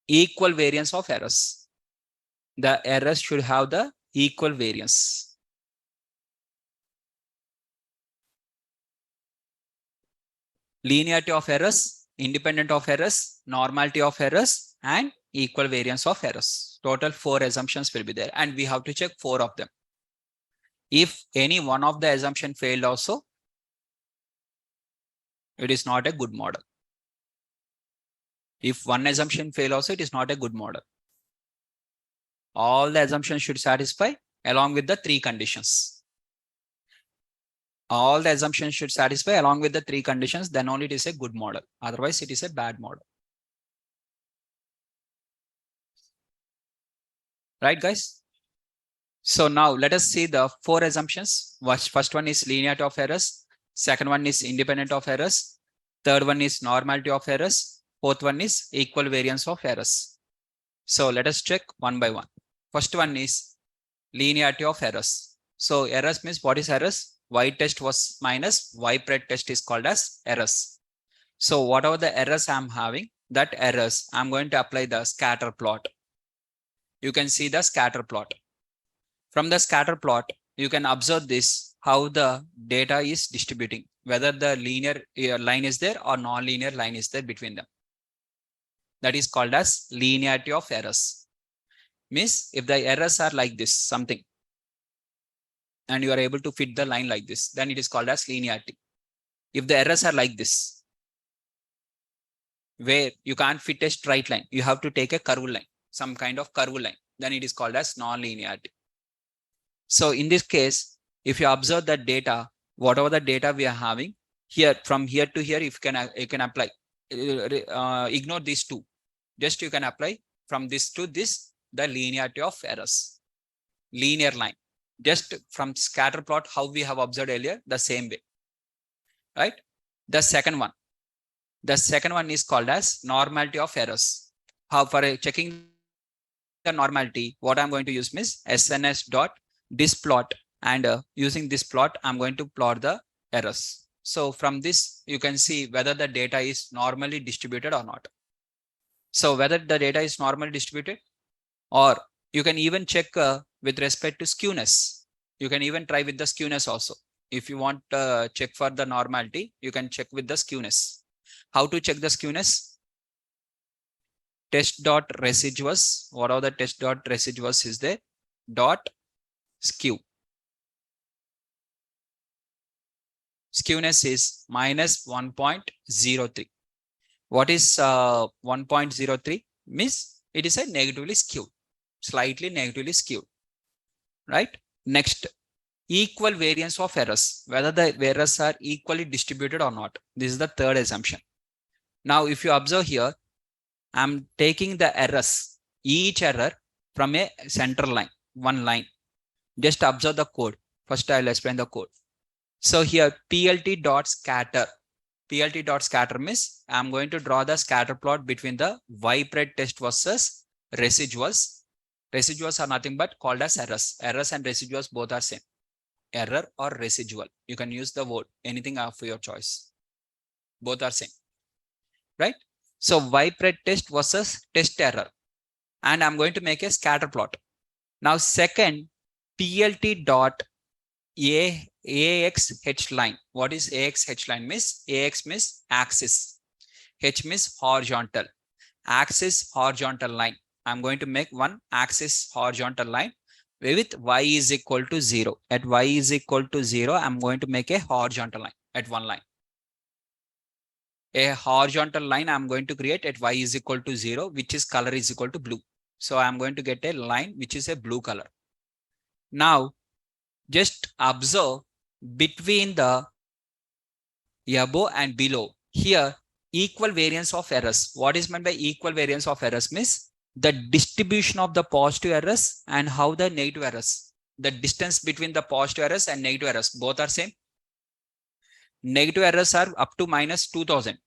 equal variance of errors. The errors should have the equal variance. Linearity of errors, independent of errors, normality of errors, and equal variance of errors. Total 4 assumptions will be there, and we have to check 4 of them. If any one of the assumption failed also, it is not a good model. If one assumption fail also, it is not a good model. All the assumptions should satisfy along with the 3 conditions. All the assumptions should satisfy along with the 3 conditions, then only it is a good model. Otherwise, it is a bad model. Right, guys? So now let us see the 4 assumptions. First one is linearity of errors. Second one is independent of errors. Third one is normality of errors. Fourth one is equal variance of errors. So let us check one by one. First one is linearity of errors. So errors means what is errors? Y test was minus Y pred test is called as errors. So whatever the errors I'm having, that errors, I'm going to apply the scatter plot. You can see the scatter plot. From the scatter plot, you can observe this, how the data is distributing, whether the linear line is there or non-linear line is there between them. That is called as linearity of errors. Means if the errors are like this, something, and you are able to fit the line like this, then it is called as linearity. If the errors are like this, where you can't fit a straight line, you have to take a curved line. some kind of curved line, then it is called as non-linearity. So in this case, if you observe the data, whatever the data we are having here, from here to here, if you can apply, ignore these two. Just you can apply from this to this, the linearity of errors, linear line. Just from scatter plot, how we have observed earlier, the same way, right? The second one is called as normality of errors. How for checking the normality, what I'm going to use is SNS dot displot, and using this plot, I'm going to plot the errors. So from this, you can see whether the data is normally distributed or not. So whether the data is normally distributed, or you can even check with respect to skewness. You can even try with the skewness also. If you want to check for the normality, you can check with the skewness. How to check the skewness? Test dot residuals. What are the test dot residuals is there? Dot skew. Skewness is minus 1.03. What is 1.03? Means it is a negatively skewed, slightly negatively skewed, right? Next, equal variance of errors, whether the errors are equally distributed or not. This is the third assumption. Now, if you observe here, I'm taking the errors, each error from a center line, one line. Just observe the code. First, I'll explain the code. So here, PLT dot scatter. PLT dot scatter means I'm going to draw the scatter plot between the Y-pred test versus residuals. Residuals are nothing but called as errors. Errors and residuals both are same. Error or residual. You can use the word, anything of your choice. Both are same, right? So Y-pred test versus test error. And I'm going to make a scatter plot. Now second, PLT dot AX H line. What is AX H line? Means AX means axis. H means horizontal. Axis horizontal line. I'm going to make one axis horizontal line with Y is equal to 0. At Y is equal to 0, I'm going to make a horizontal line at one line. A horizontal line I'm going to create at Y is equal to 0, which is color is equal to blue. So I'm going to get a line which is a blue color. Now, just observe between the above and below. Here, equal variance of errors. What is meant by equal variance of errors? Means the distribution of the positive errors and how the negative errors. The distance between the positive errors and negative errors, both are same. Negative errors are up to minus 2000.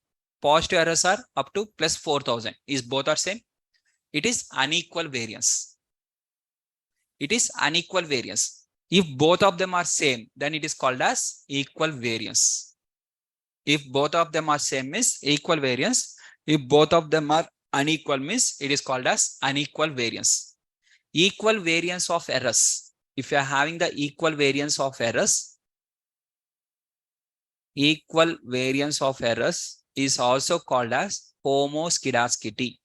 Positive errors are up to plus 4000. Is both are same? It is unequal variance. It is unequal variance. If both of them are same, then it is called as equal variance. If both of them are same means equal variance. If both of them are unequal means it is called as unequal variance. Equal variance of errors. If you are having the equal variance of errors, equal variance of errors is also called as homoscedasticity.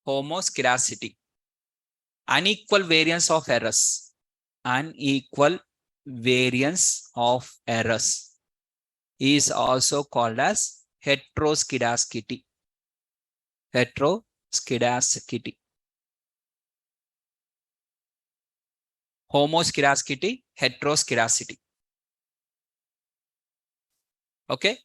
Homoscedasticity. Unequal variance of errors. Unequal variance of errors is also called as heteroscedasticity. Heteroscedasticity. Homoscedasticity, heteroscedasticity. Okay.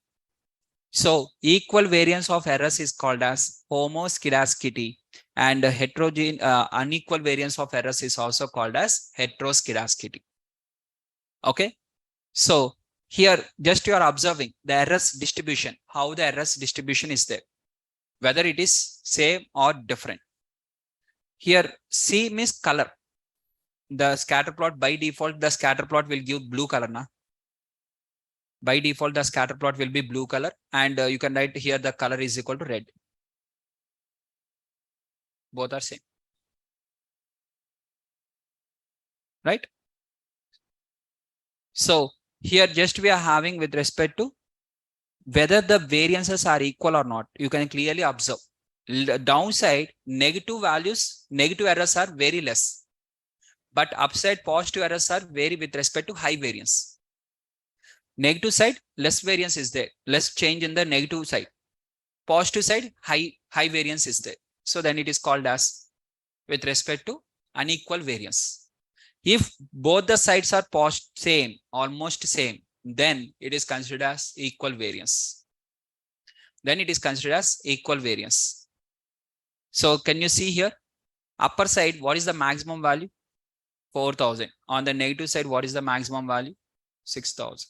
So equal variance of errors is called as homoscedasticity, and unequal variance of errors is also called as heteroscedasticity. Okay. So here just you are observing the errors distribution, how the errors distribution is there, whether it is same or different. Here C means color. The scatter plot by default, the scatter plot will give blue color. Na? By default, the scatter plot will be blue color, and you can write here the color is equal to red. Both are same. Right? So here just we are having with respect to whether the variances are equal or not. You can clearly observe. Downside, negative values, negative errors are very less. But upside, positive errors are vary with respect to high variance. Negative side, less variance is there. Less change in the negative side. Positive side, high variance is there. So then it is called as with respect to unequal variance. If both the sides are same, almost same, then it is considered as equal variance. Then it is considered as equal variance. So can you see here? Upper side, what is the maximum value? 4,000. On the negative side, what is the maximum value? 6,000.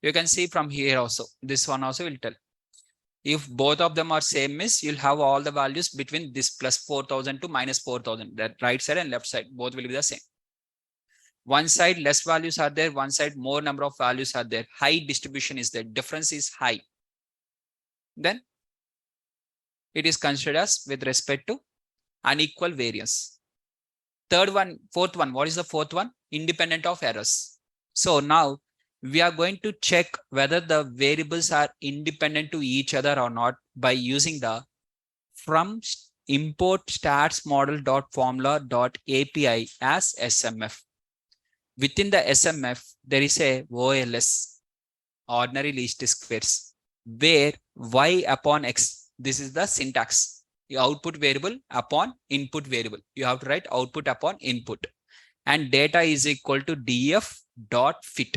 You can see from here also. This one also will tell. If both of them are same, miss, you'll have all the values between this plus 4,000 to minus 4,000. That right side and left side, both will be the same. One side less values are there, one side more number of values are there. High distribution is there, difference is high. Then it is considered as with respect to unequal variance. Fourth one, what is the fourth one? Independent of errors. So now we are going to check whether the variables are independent to each other or not by using the from import stats model.formula.api as SMF. Within the SMF, there is a OLS, ordinary least squares, where y upon x, this is the syntax. The output variable upon input variable. You have to write output upon input. And data is equal to df dot fit.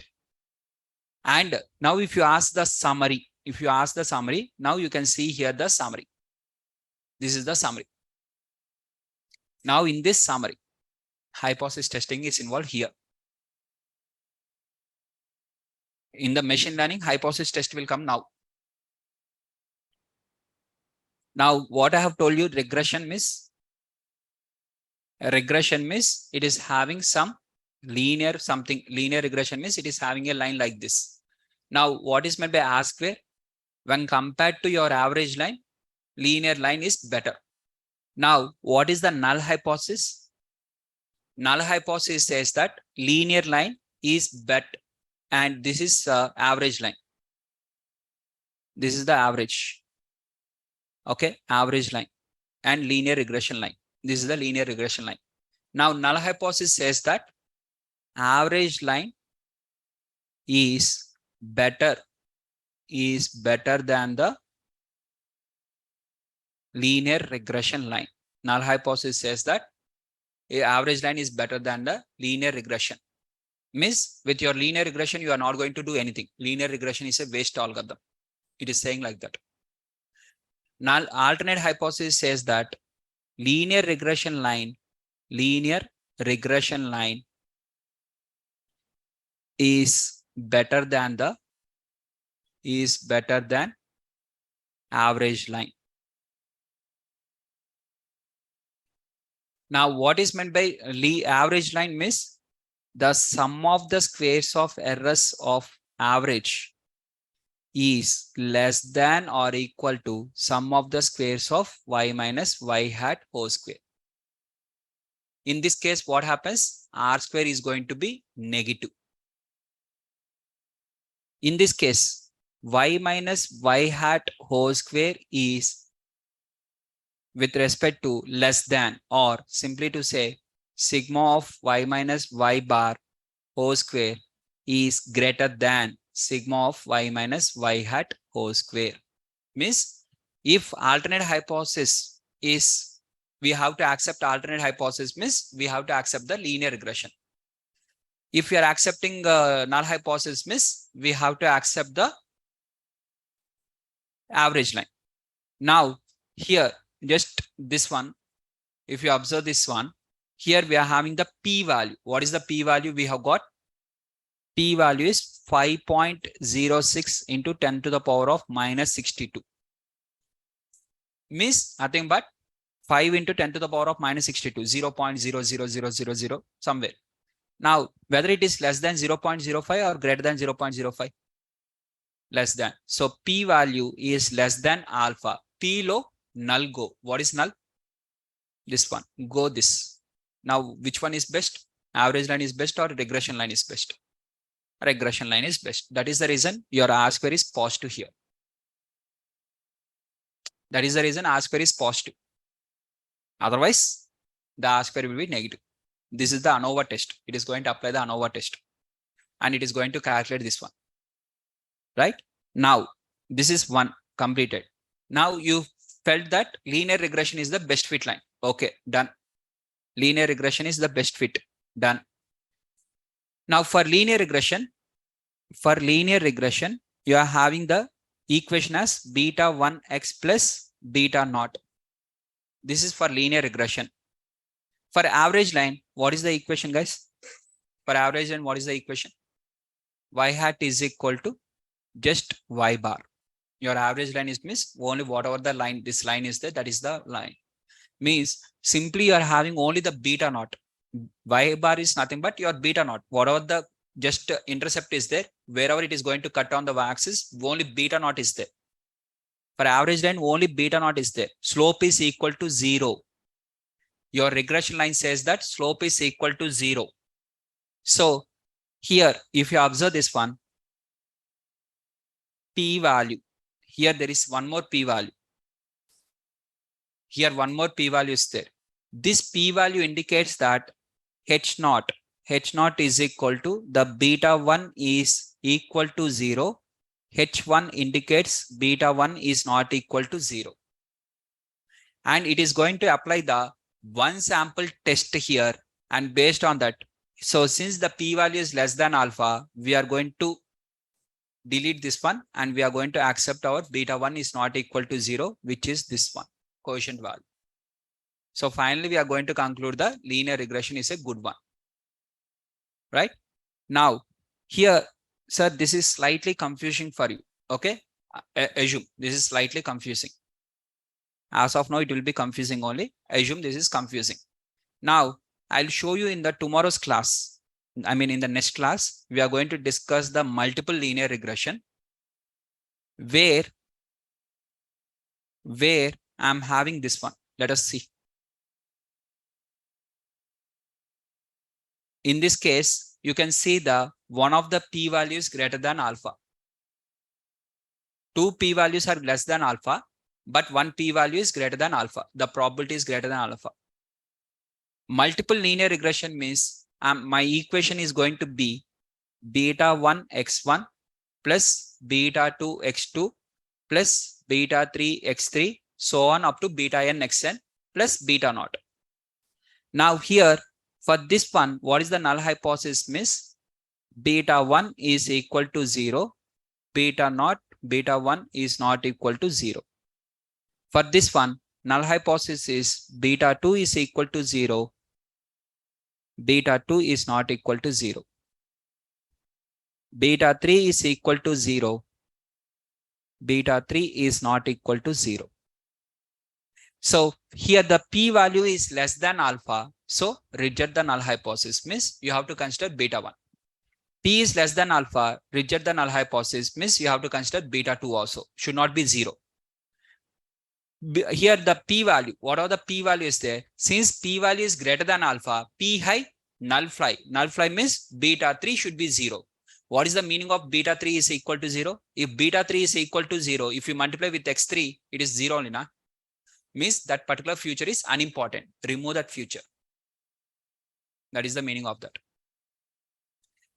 And now if you ask the summary, now you can see here the summary. This is the summary. Now in this summary, hypothesis testing is involved here. In the machine learning, hypothesis test will come now. Now, what I have told you, regression means it is having some linear something. Linear regression means it is having a line like this. Now, what is meant by R-square? When compared to your average line, linear line is better. Now, what is the null hypothesis? Null hypothesis says that linear line is better, and this is average line. This is the average. Okay, average line and linear regression line. This is the linear regression line. Now, null hypothesis says that average line is better than the linear regression line. Null hypothesis says that average line is better than the linear regression. Means with your linear regression, you are not going to do anything. Linear regression is a waste algorithm. It is saying like that. Null alternate hypothesis says that linear regression line is better than average line. Now, what is meant by average line means the sum of the squares of errors of average is less than or equal to sum of the squares of y minus y hat whole square. In this case, what happens? R square is going to be negative. In this case, y minus y hat whole square is with respect to less than, or simply to say sigma of y minus y bar whole square is greater than sigma of y minus y hat whole square. Means if alternate hypothesis is, we have to accept alternate hypothesis means we have to accept the linear regression. If we are accepting null hypothesis means we have to accept the average line. Now here, just this one, if you observe this one, here we are having the p value. What is the p value we have got? P value is 5.06 into 10 to the power of minus 62. Means nothing but 5 into 10 to the power of minus 62, 0.00000 somewhere. Now, whether it is less than 0.05 or greater than 0.05? Less than. So, p value is less than alpha. P low, null go. What is null? This one. Go this. Now, which one is best? Average line is best or regression line is best? Regression line is best. That is the reason your R square is positive here. That is the reason R square is positive. Otherwise, the R square will be negative. This is the ANOVA test. It is going to apply the ANOVA test. And it is going to calculate this one. Right? Now, this is one. completed. Now you felt that linear regression is the best fit line. Okay, done. Linear regression is the best fit. Done. Now for linear regression, you are having the equation as beta 1x plus beta naught. This is for linear regression. For average line, what is the equation, guys? For average line, what is the equation? Y hat is equal to just y bar. Your average line is means only whatever the line, this line is there, that is the line. Means simply you are having only the beta naught. Y bar is nothing but your beta naught. Whatever the just intercept is there, wherever it is going to cut on the y-axis, only beta naught is there. For average line, only beta naught is there. Slope is equal to 0. Your regression line says that slope is equal to 0. So here, if you observe this one, p-value, here there is one more p-value. Here one more p-value is there. This p-value indicates that h naught is equal to the beta 1 is equal to 0. H1 indicates beta 1 is not equal to 0. And it is going to apply the one sample test here. And based on that, so since the p-value is less than alpha, we are going to delete this one and we are going to accept our beta 1 is not equal to 0, which is this one, coefficient value. So finally, we are going to conclude the linear regression is a good one. Right? Now, here, sir, this is slightly confusing for you. Okay? Assume this is slightly confusing. As of now, it will be confusing only. Assume this is confusing. Now, I'll show you in the tomorrow's class. I mean, in the next class, we are going to discuss the multiple linear regression where I'm having this one. Let us see. In this case, you can see the one of the p-values greater than alpha. Two p-values are less than alpha, but one p-value is greater than alpha. The probability is greater than alpha. Multiple linear regression means my equation is going to be beta 1 x1 plus beta 2 x2 plus beta 3 x3, so on up to beta n xn plus beta naught. Now here, for this one, what is the null hypothesis means? Beta 1 is equal to 0, beta naught, beta 1 is not equal to 0. For this one, null hypothesis is beta 2 is equal to 0, beta 2 is not equal to 0. Beta 3 is equal to 0, beta 3 is not equal to 0. So here the p-value is less than alpha, so reject the null hypothesis means you have to consider beta 1. P is less than alpha, reject the null hypothesis means you have to consider beta 2 also, should not be 0. Here the p-value, what are the p-value is there? Since p-value is greater than alpha, p high, null fly. Null fly means beta 3 should be 0. What is the meaning of beta 3 is equal to 0? If beta 3 is equal to 0, if you multiply with x3, it is 0 only, na? Means that particular future is unimportant. Remove that future. That is the meaning of that.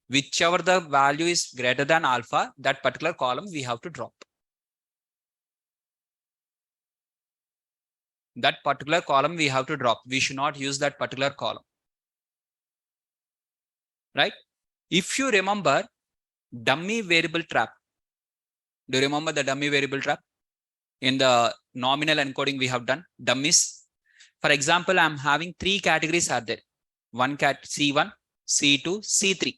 Whichever the value is greater than alpha, that particular column we have to drop. That particular column we have to drop. We should not use that particular column. Right? If you remember dummy variable trap. Do you remember the dummy variable trap? In the nominal encoding we have done dummies. For example, I'm having three categories are there. One cat C1, C2, C3.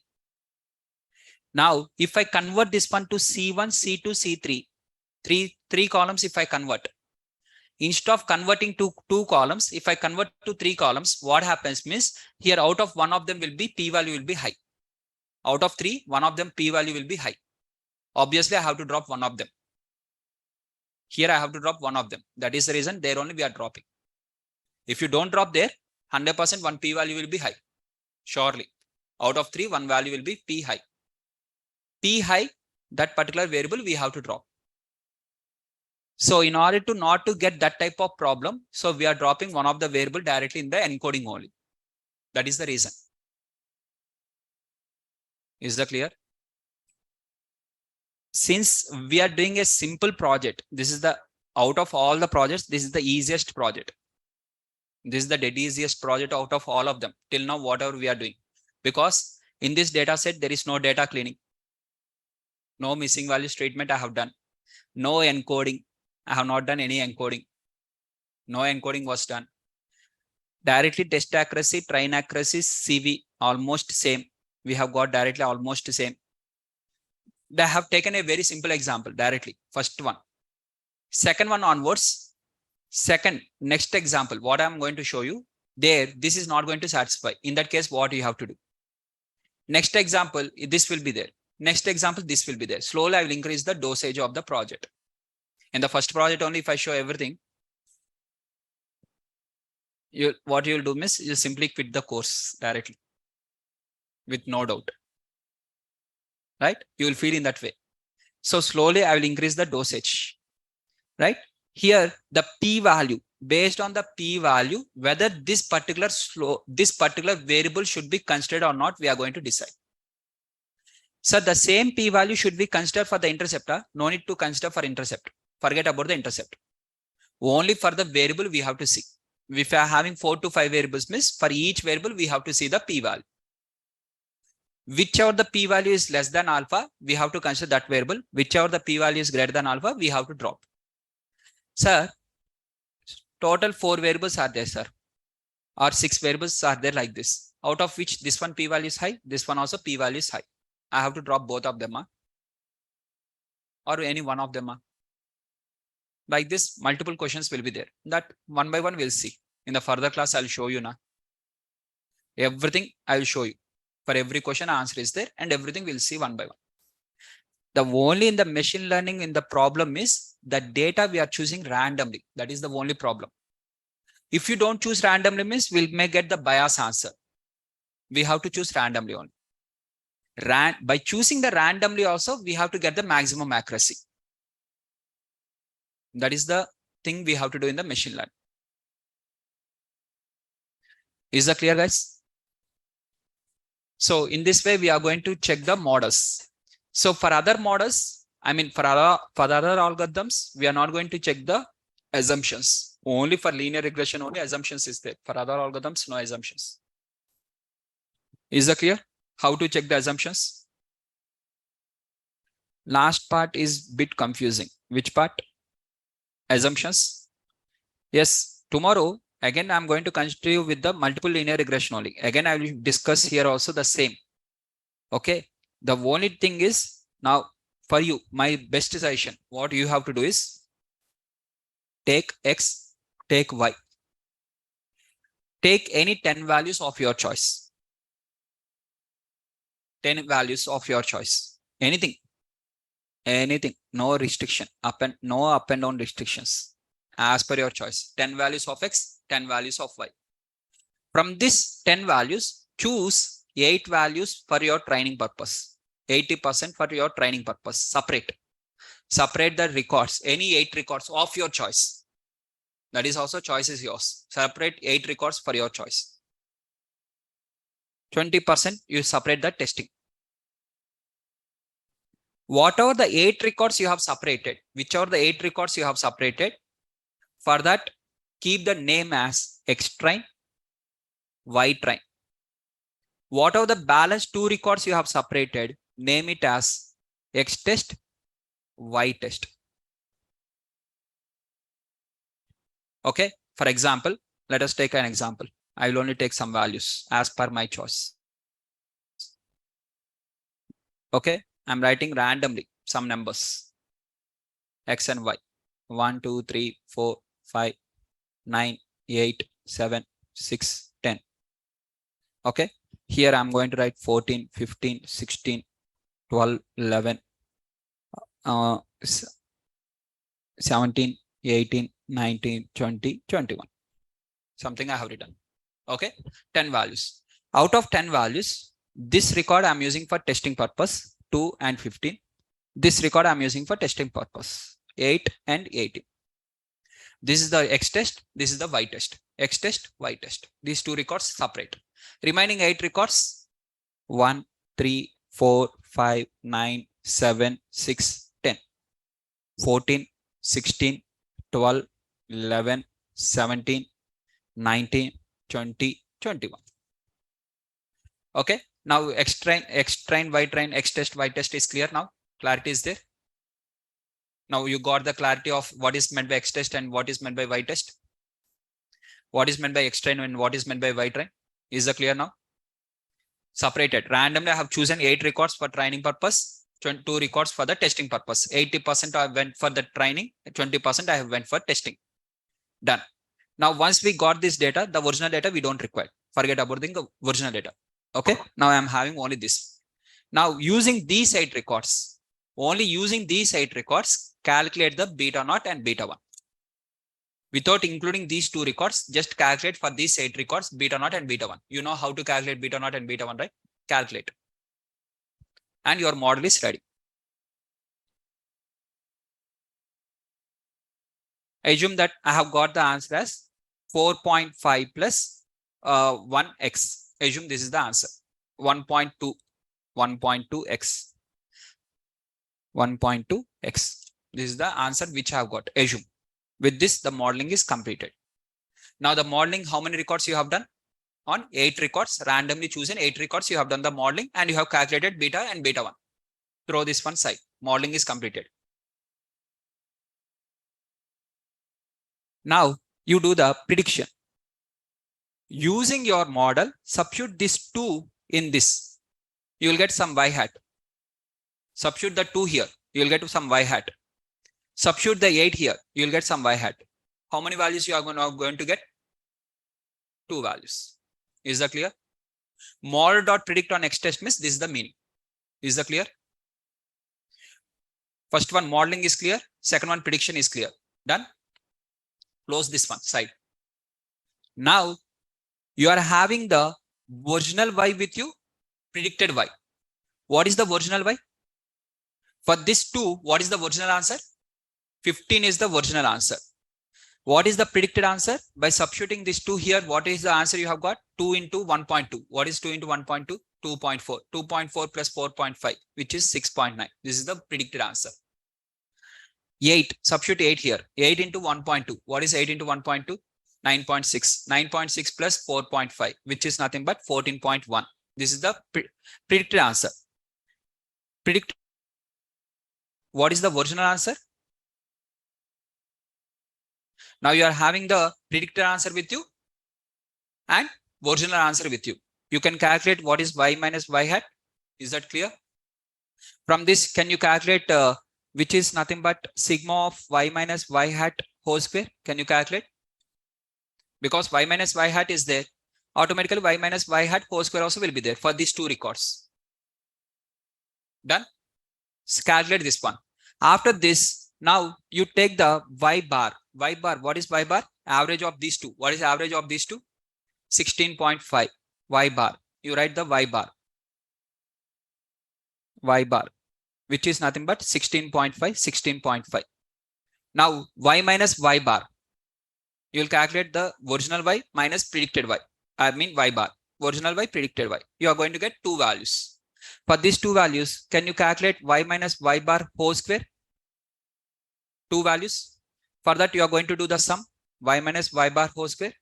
Now, if I convert this one to C1, C2, C3, three columns if I convert. Instead of converting to two columns, if I convert to three columns, what happens means here out of one of them will be p-value will be high. Out of three, one of them p-value will be high. Obviously, I have to drop one of them. Here I have to drop one of them. That is the reason there only we are dropping. If you don't drop there, 100% one p-value will be high. Surely. Out of three, one value will be p high. P high, that particular variable we have to drop. So in order to not to get that type of problem, so we are dropping one of the variable directly in the encoding only. That is the reason. Is that clear? since we are doing a simple project, this is the, out of all the projects, this is the easiest project. This is the dead easiest project out of all of them till now, whatever we are doing. Because in this data set, there is no data cleaning. No missing values treatment I have done. No encoding. I have not done any encoding. No encoding was done. Directly test accuracy, train accuracy, CV, almost same. We have got directly almost same. They have taken a very simple example directly. First one. Second one onwards. Second, next example, what I'm going to show you there, this is not going to satisfy. In that case, what you have to do? Next example, this will be there. Next example, this will be there. Slowly, I will increase the dosage of the project. In the first project only, if I show everything, what you'll do is you simply quit the course directly with no doubt. Right? You will feel in that way. So slowly, I will increase the dosage. Right? Here, the p-value, based on the p-value, whether this particular variable should be considered or not, we are going to decide. So the same p-value should be considered for the interceptor. No need to consider for intercept. Forget about the intercept. Only for the variable we have to see. If we are having 4 to 5 variables, means for each variable we have to see the p-value. Whichever the p-value is less than alpha, we have to consider that variable. Whichever the p-value is greater than alpha, we have to drop. Sir, total 4 variables are there, sir. Or 6 variables are there like this. Out of which this one p-value is high, this one also p-value is high. I have to drop both of them, or any one of them. Like this, multiple questions will be there. That one by one we'll see. In the further class, I'll show you now. Everything I will show you. For every question, answer is there, and everything we'll see one by one. The only in the machine learning in the problem is the data we are choosing randomly. That is the only problem. If you don't choose randomly, means we may get the bias answer. We have to choose randomly only. By choosing the randomly also, we have to get the maximum accuracy. That is the thing we have to do in the machine learning. Is that clear, guys? So in this way, we are going to check the models. So for other models, I mean, for other algorithms, we are not going to check the assumptions. Only for linear regression, only assumptions is there. For other algorithms, no assumptions. Is that clear? How to check the assumptions? Last part is bit confusing. Which part? Assumptions. Yes, tomorrow, again, I'm going to continue with the multiple linear regression only. Again, I will discuss here also the same. Okay. The only thing is now for you, my best suggestion, what you have to do is take X, take Y. Take any 10 values of your choice. 10 values of your choice. Anything. Anything. No restriction. No up and down restrictions. As per your choice. 10 values of X, 10 values of Y. From this 10 values, choose 8 values for your training purpose. 80% for your training purpose. Separate the records. Any 8 records of your choice. That is also choice is yours. Separate 8 records for your choice. 20% you separate the testing. Whatever the 8 records you have separated, whichever the 8 records you have separated, for that, keep the name as X train, Y train. Whatever the balance 2 records you have separated, name it as X test, Y test. Okay. For example, let us take an example. I will only take some values as per my choice. Okay. I'm writing randomly some numbers. X and Y. 1, 2, 3, 4, 5, 9, 8, 7, 6, 10. Okay. Here I'm going to write 14, 15, 16, 12, 11, 17, 18, 19, 20, 21. Something I have written. Okay. 10 values. Out of 10 values, this record I'm using for testing purpose, 2 and 15. This record I'm using for testing purpose, 8 and 18. This is the X test. This is the Y test. X test, Y test. These 2 records separate. Remaining 8 records, 1, 3, 4, 5, 9, 7, 6, 14, 16, 12, 11, 17, 19, 20, 21. Okay. Now X train, Y train, X test, Y test is clear now. Clarity is there. Now you got the clarity of what is meant by X test and what is meant by Y test. What is meant by X train and what is meant by Y train. Is that clear now? Separated. Randomly, I have chosen 8 records for training purpose, 2 records for the testing purpose. 80% I went for the training, 20% I have went for testing. Done. Now, once we got this data, the original data we don't require. Forget about the original data. Okay. Now I am having only this. Now using these 8 records, only using these 8 records, calculate the beta naught and beta 1. Without including these 2 records, just calculate for these 8 records, beta naught and beta 1. You know how to calculate beta naught and beta 1, right? Calculate. And your model is ready. Assume that I have got the answer as 4.5 plus 1x. Assume this is the answer. 1.2, 1.2x. 1.2x. This is the answer which I have got. Assume. With this, the modeling is completed. Now the modeling, how many records you have done? On 8 records, randomly chosen 8 records, you have done the modeling and you have calculated beta and beta 1. Throw this one side. Modeling is completed. Now you do the prediction. Using your model, substitute this 2 in this. You will get some y hat. Substitute the 2 here. You will get some y hat. Substitute the 8 here. You will get some y hat. How many values you are going to get? 2 values. Is that clear? Model.predict on X test means this is the meaning. Is that clear? First one, modeling is clear. Second one, prediction is clear. Done. Close this one side. Now you are having the original y with you, predicted y. What is the original y? For this 2, what is the original answer? 15 is the original answer. What is the predicted answer? By substituting this 2 here, what is the answer you have got? 2 into 1.2. What is 2 into 1.2? 2.4. 2.4 plus 4.5, which is 6.9. This is the predicted answer. 8. Substitute 8 here. 8 into 1.2. What is 8 into 1.2? 9.6. 9.6 plus 4.5, which is nothing but 14.1. This is the predicted answer. What is the original answer? Now you are having the predicted answer with you and original answer with you. You can calculate what is y minus y hat. Is that clear? From this, can you calculate which is nothing but sigma of y minus y hat whole square? Can you calculate? Because y minus y hat is there, automatically y minus y hat whole square also will be there for these 2 records. Done? Calculate this one. After this, now you take the y bar. Y bar, what is y bar? Average of these 2. What is average of these 2? 16.5. Y bar. You write the y bar. Y bar, which is nothing but 16.5, 16.5. Now y minus y bar. You will calculate the original y minus predicted y. I mean y bar. Original y, predicted y. You are going to get 2 values. For these 2 values, can you calculate y minus y bar whole square? 2 values. For that, you are going to do the sum y minus y bar whole square.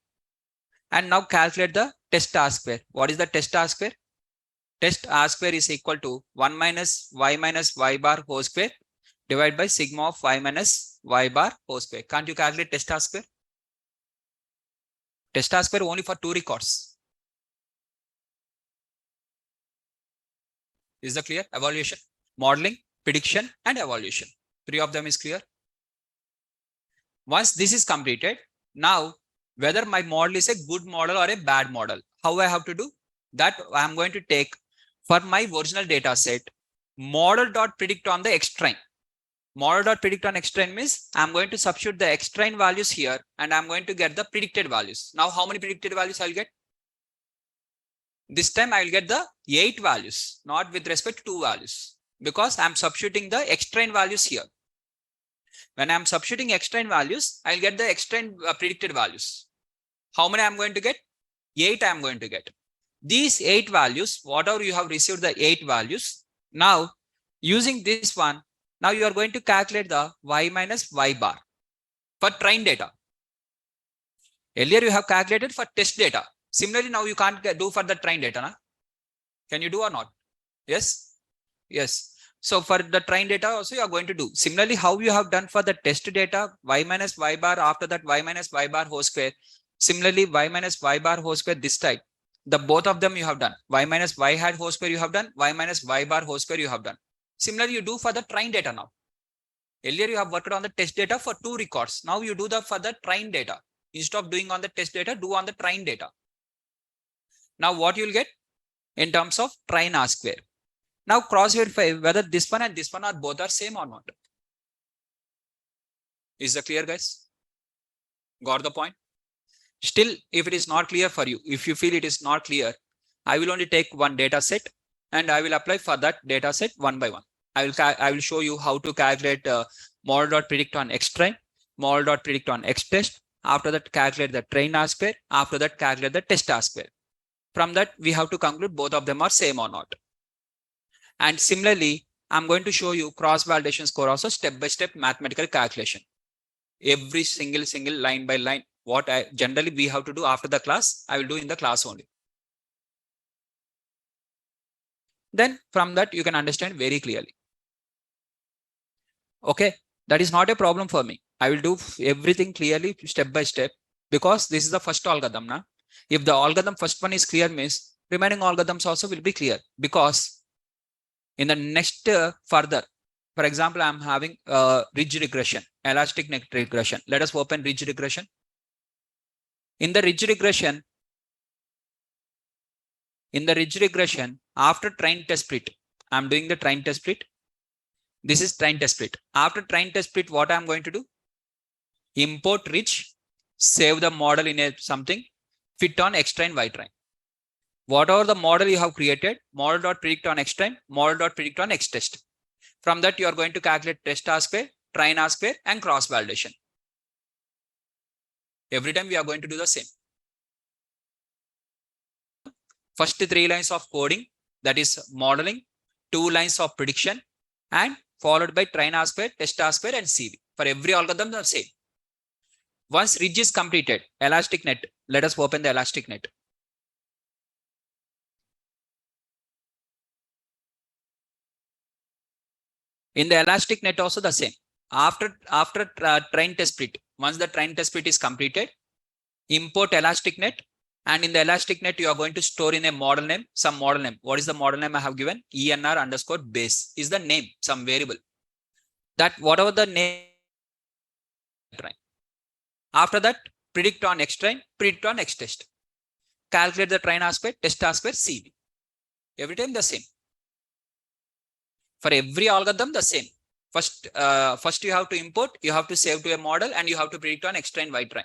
And now calculate the test R square. What is the test R square? Test R square is equal to 1 minus y bar whole square divided by sigma of y minus y bar whole square. Can't you calculate test R square? Test R square only for 2 records. Is that clear? Evaluation, modeling, prediction, and evaluation. 3 of them is clear. Once this is completed, now whether my model is a good model or a bad model, how I have to do that? I am going to take for my original data set model.predict on the X train. Model.predict on X train means I'm going to substitute the X train values here and I'm going to get the predicted values. Now how many predicted values I'll get? This time I will get the 8 values, not with respect to 2 values, because I'm substituting the X train values here. When I'm substituting X train values, I'll get the X train predicted values. How many I'm going to get? 8 I'm going to get. These 8 values, whatever you have received the 8 values, now using this one, Now you are going to calculate the y minus y bar for train data. Earlier you have calculated for test data. Similarly, now you can't do for the train data. Na? Can you do or not? Yes. Yes. So for the train data also you are going to do. Similarly, how you have done for the test data, y minus y bar, after that y minus y bar whole square. Similarly, y minus y bar whole square this type. The both of them you have done. Y minus y hat whole square you have done. Y minus y bar whole square you have done. Similarly, you do for the train data now. Earlier you have worked on the test data for 2 records. Now you do the for the train data. Instead of doing on the test data, do on the train data. Now what you will get in terms of train R square. Now cross verify whether this one and this one are both are same or not. Is that clear, guys? Got the point? Still, if it is not clear for you, if you feel it is not clear, I will only take one data set and I will apply for that data set one by one. I will show you how to calculate model.predict on x train, model.predict on x test. After that, calculate the train R square. After that, calculate the test R square. From that, we have to conclude both of them are same or not. And similarly, I'm going to show you cross validation score also step-by-step mathematical calculation. Every single line by line, what I generally we have to do after the class, I will do in the class only. Then from that, you can understand very clearly. Okay, that is not a problem for me. I will do everything clearly step by step because this is the first algorithm. Na? If the algorithm first one is clear means remaining algorithms also will be clear because in the next further, for example, I'm having ridge regression, elastic net regression. Let us open ridge regression. In the ridge regression, after train test split, I'm doing the train test split. This is train test split. After train test split, what I'm going to do? Import ridge, save the model in a something, fit on x train, y train. Whatever the model you have created, model.predict on x train, model.predict on x test. From that, you are going to calculate test R square, train R square, and cross validation. Every time we are going to do the same. First 3 lines of coding, that is modeling, 2 lines of prediction, and followed by train R square, test R square, and CV. For every algorithm, the same. Once ridge is completed, elastic net. Let us open the elastic net. In the elastic net also the same. After train test split, once the train test split is completed, import elastic net, and in the elastic net you are going to store in a model name, some model name. What is the model name I have given? ENR underscore base is the name, some variable. That whatever the name. After that, predict on x train, predict on x test. Calculate the train R square, test R square, CV. Every time the same. For every algorithm, the same. First you have to import, you have to save to a model, and you have to predict on x train, y train.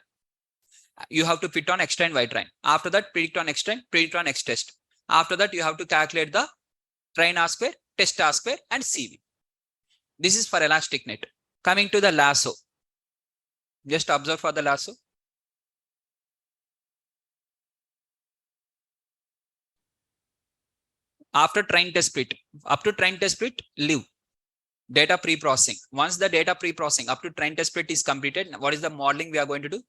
You have to fit on x train, y train. After that, predict on x train, predict on x test. After that, you have to calculate the train R square, test R square, and CV. This is for elastic net. Coming to the lasso. Just observe for the lasso. After train test split, up to train test split, leave. Data pre-processing. Once the data pre-processing up to train test split is completed, what is the modeling we are going to do?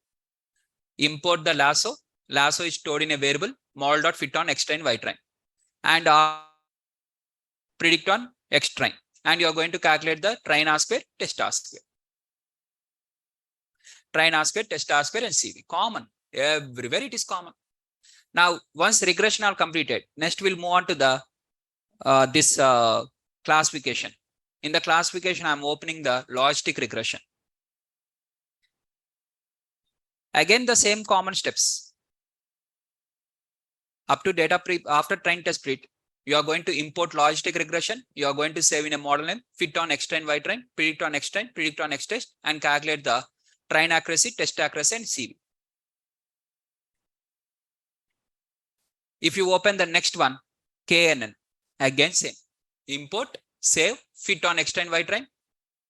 Import the lasso. Lasso is stored in a variable model.fit on x train, y train. And predict on x train. And you are going to calculate the train R square, test R square. Train R square, test R square, and CV. Common. Everywhere it is common. Now, once regression are completed, next we'll move on to the this classification. In the classification, I'm opening the logistic regression. Again, the same common steps. Up to data after train test split, you are going to import logistic regression. You are going to save in a model name, fit on x train, y train, predict on x train, predict on x test, and calculate the train accuracy, test accuracy, and CV. If you open the next one, KNN, again same. Import, save, fit on x train, y train,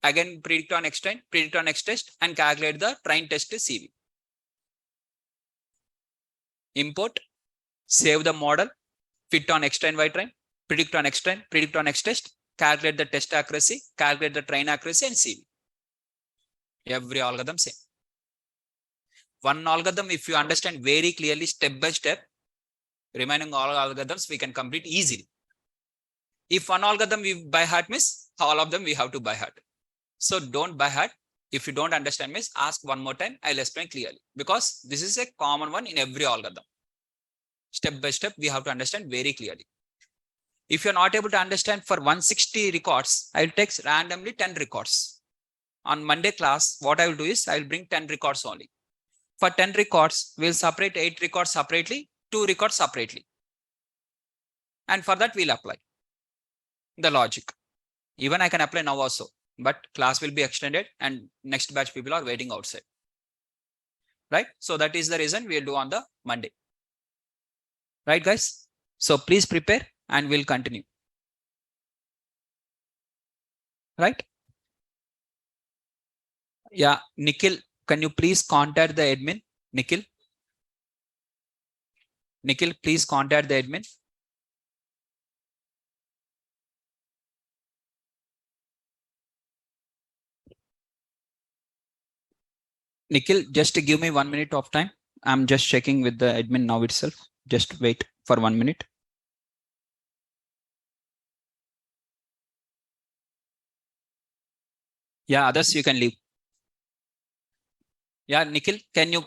again predict on x train, predict on x test, and calculate the train test CV. Import, save the model, fit on x train, y train, predict on x train, predict on x test, calculate the test accuracy, calculate the train accuracy, and CV. Every algorithm same. One algorithm, if you understand very clearly step by step, remaining all algorithms we can complete easily. If one algorithm we by heart means all of them we have to by heart. So don't by heart. If you don't understand means ask one more time. I'll explain clearly because this is a common one in every algorithm. Step by step we have to understand very clearly. If you're not able to understand for 160 records, I'll take randomly 10 records. On Monday class, what I will do is I'll bring 10 records only. For 10 records, we'll separate 8 records separately, 2 records separately. And for that, we'll apply the logic. Even I can apply now also, but class will be extended and next batch people are waiting outside. Right? So that is the reason we'll do on the Monday. Right, guys? So please prepare and we'll continue. Right? Yeah, Nikhil, can you please contact the admin? Nikhil, please contact the admin. Nikhil, just give me 1 minute of time. I'm just checking with the admin now itself. Just wait for 1 minute. Yeah, others you can leave. Yeah, Nikhil, can you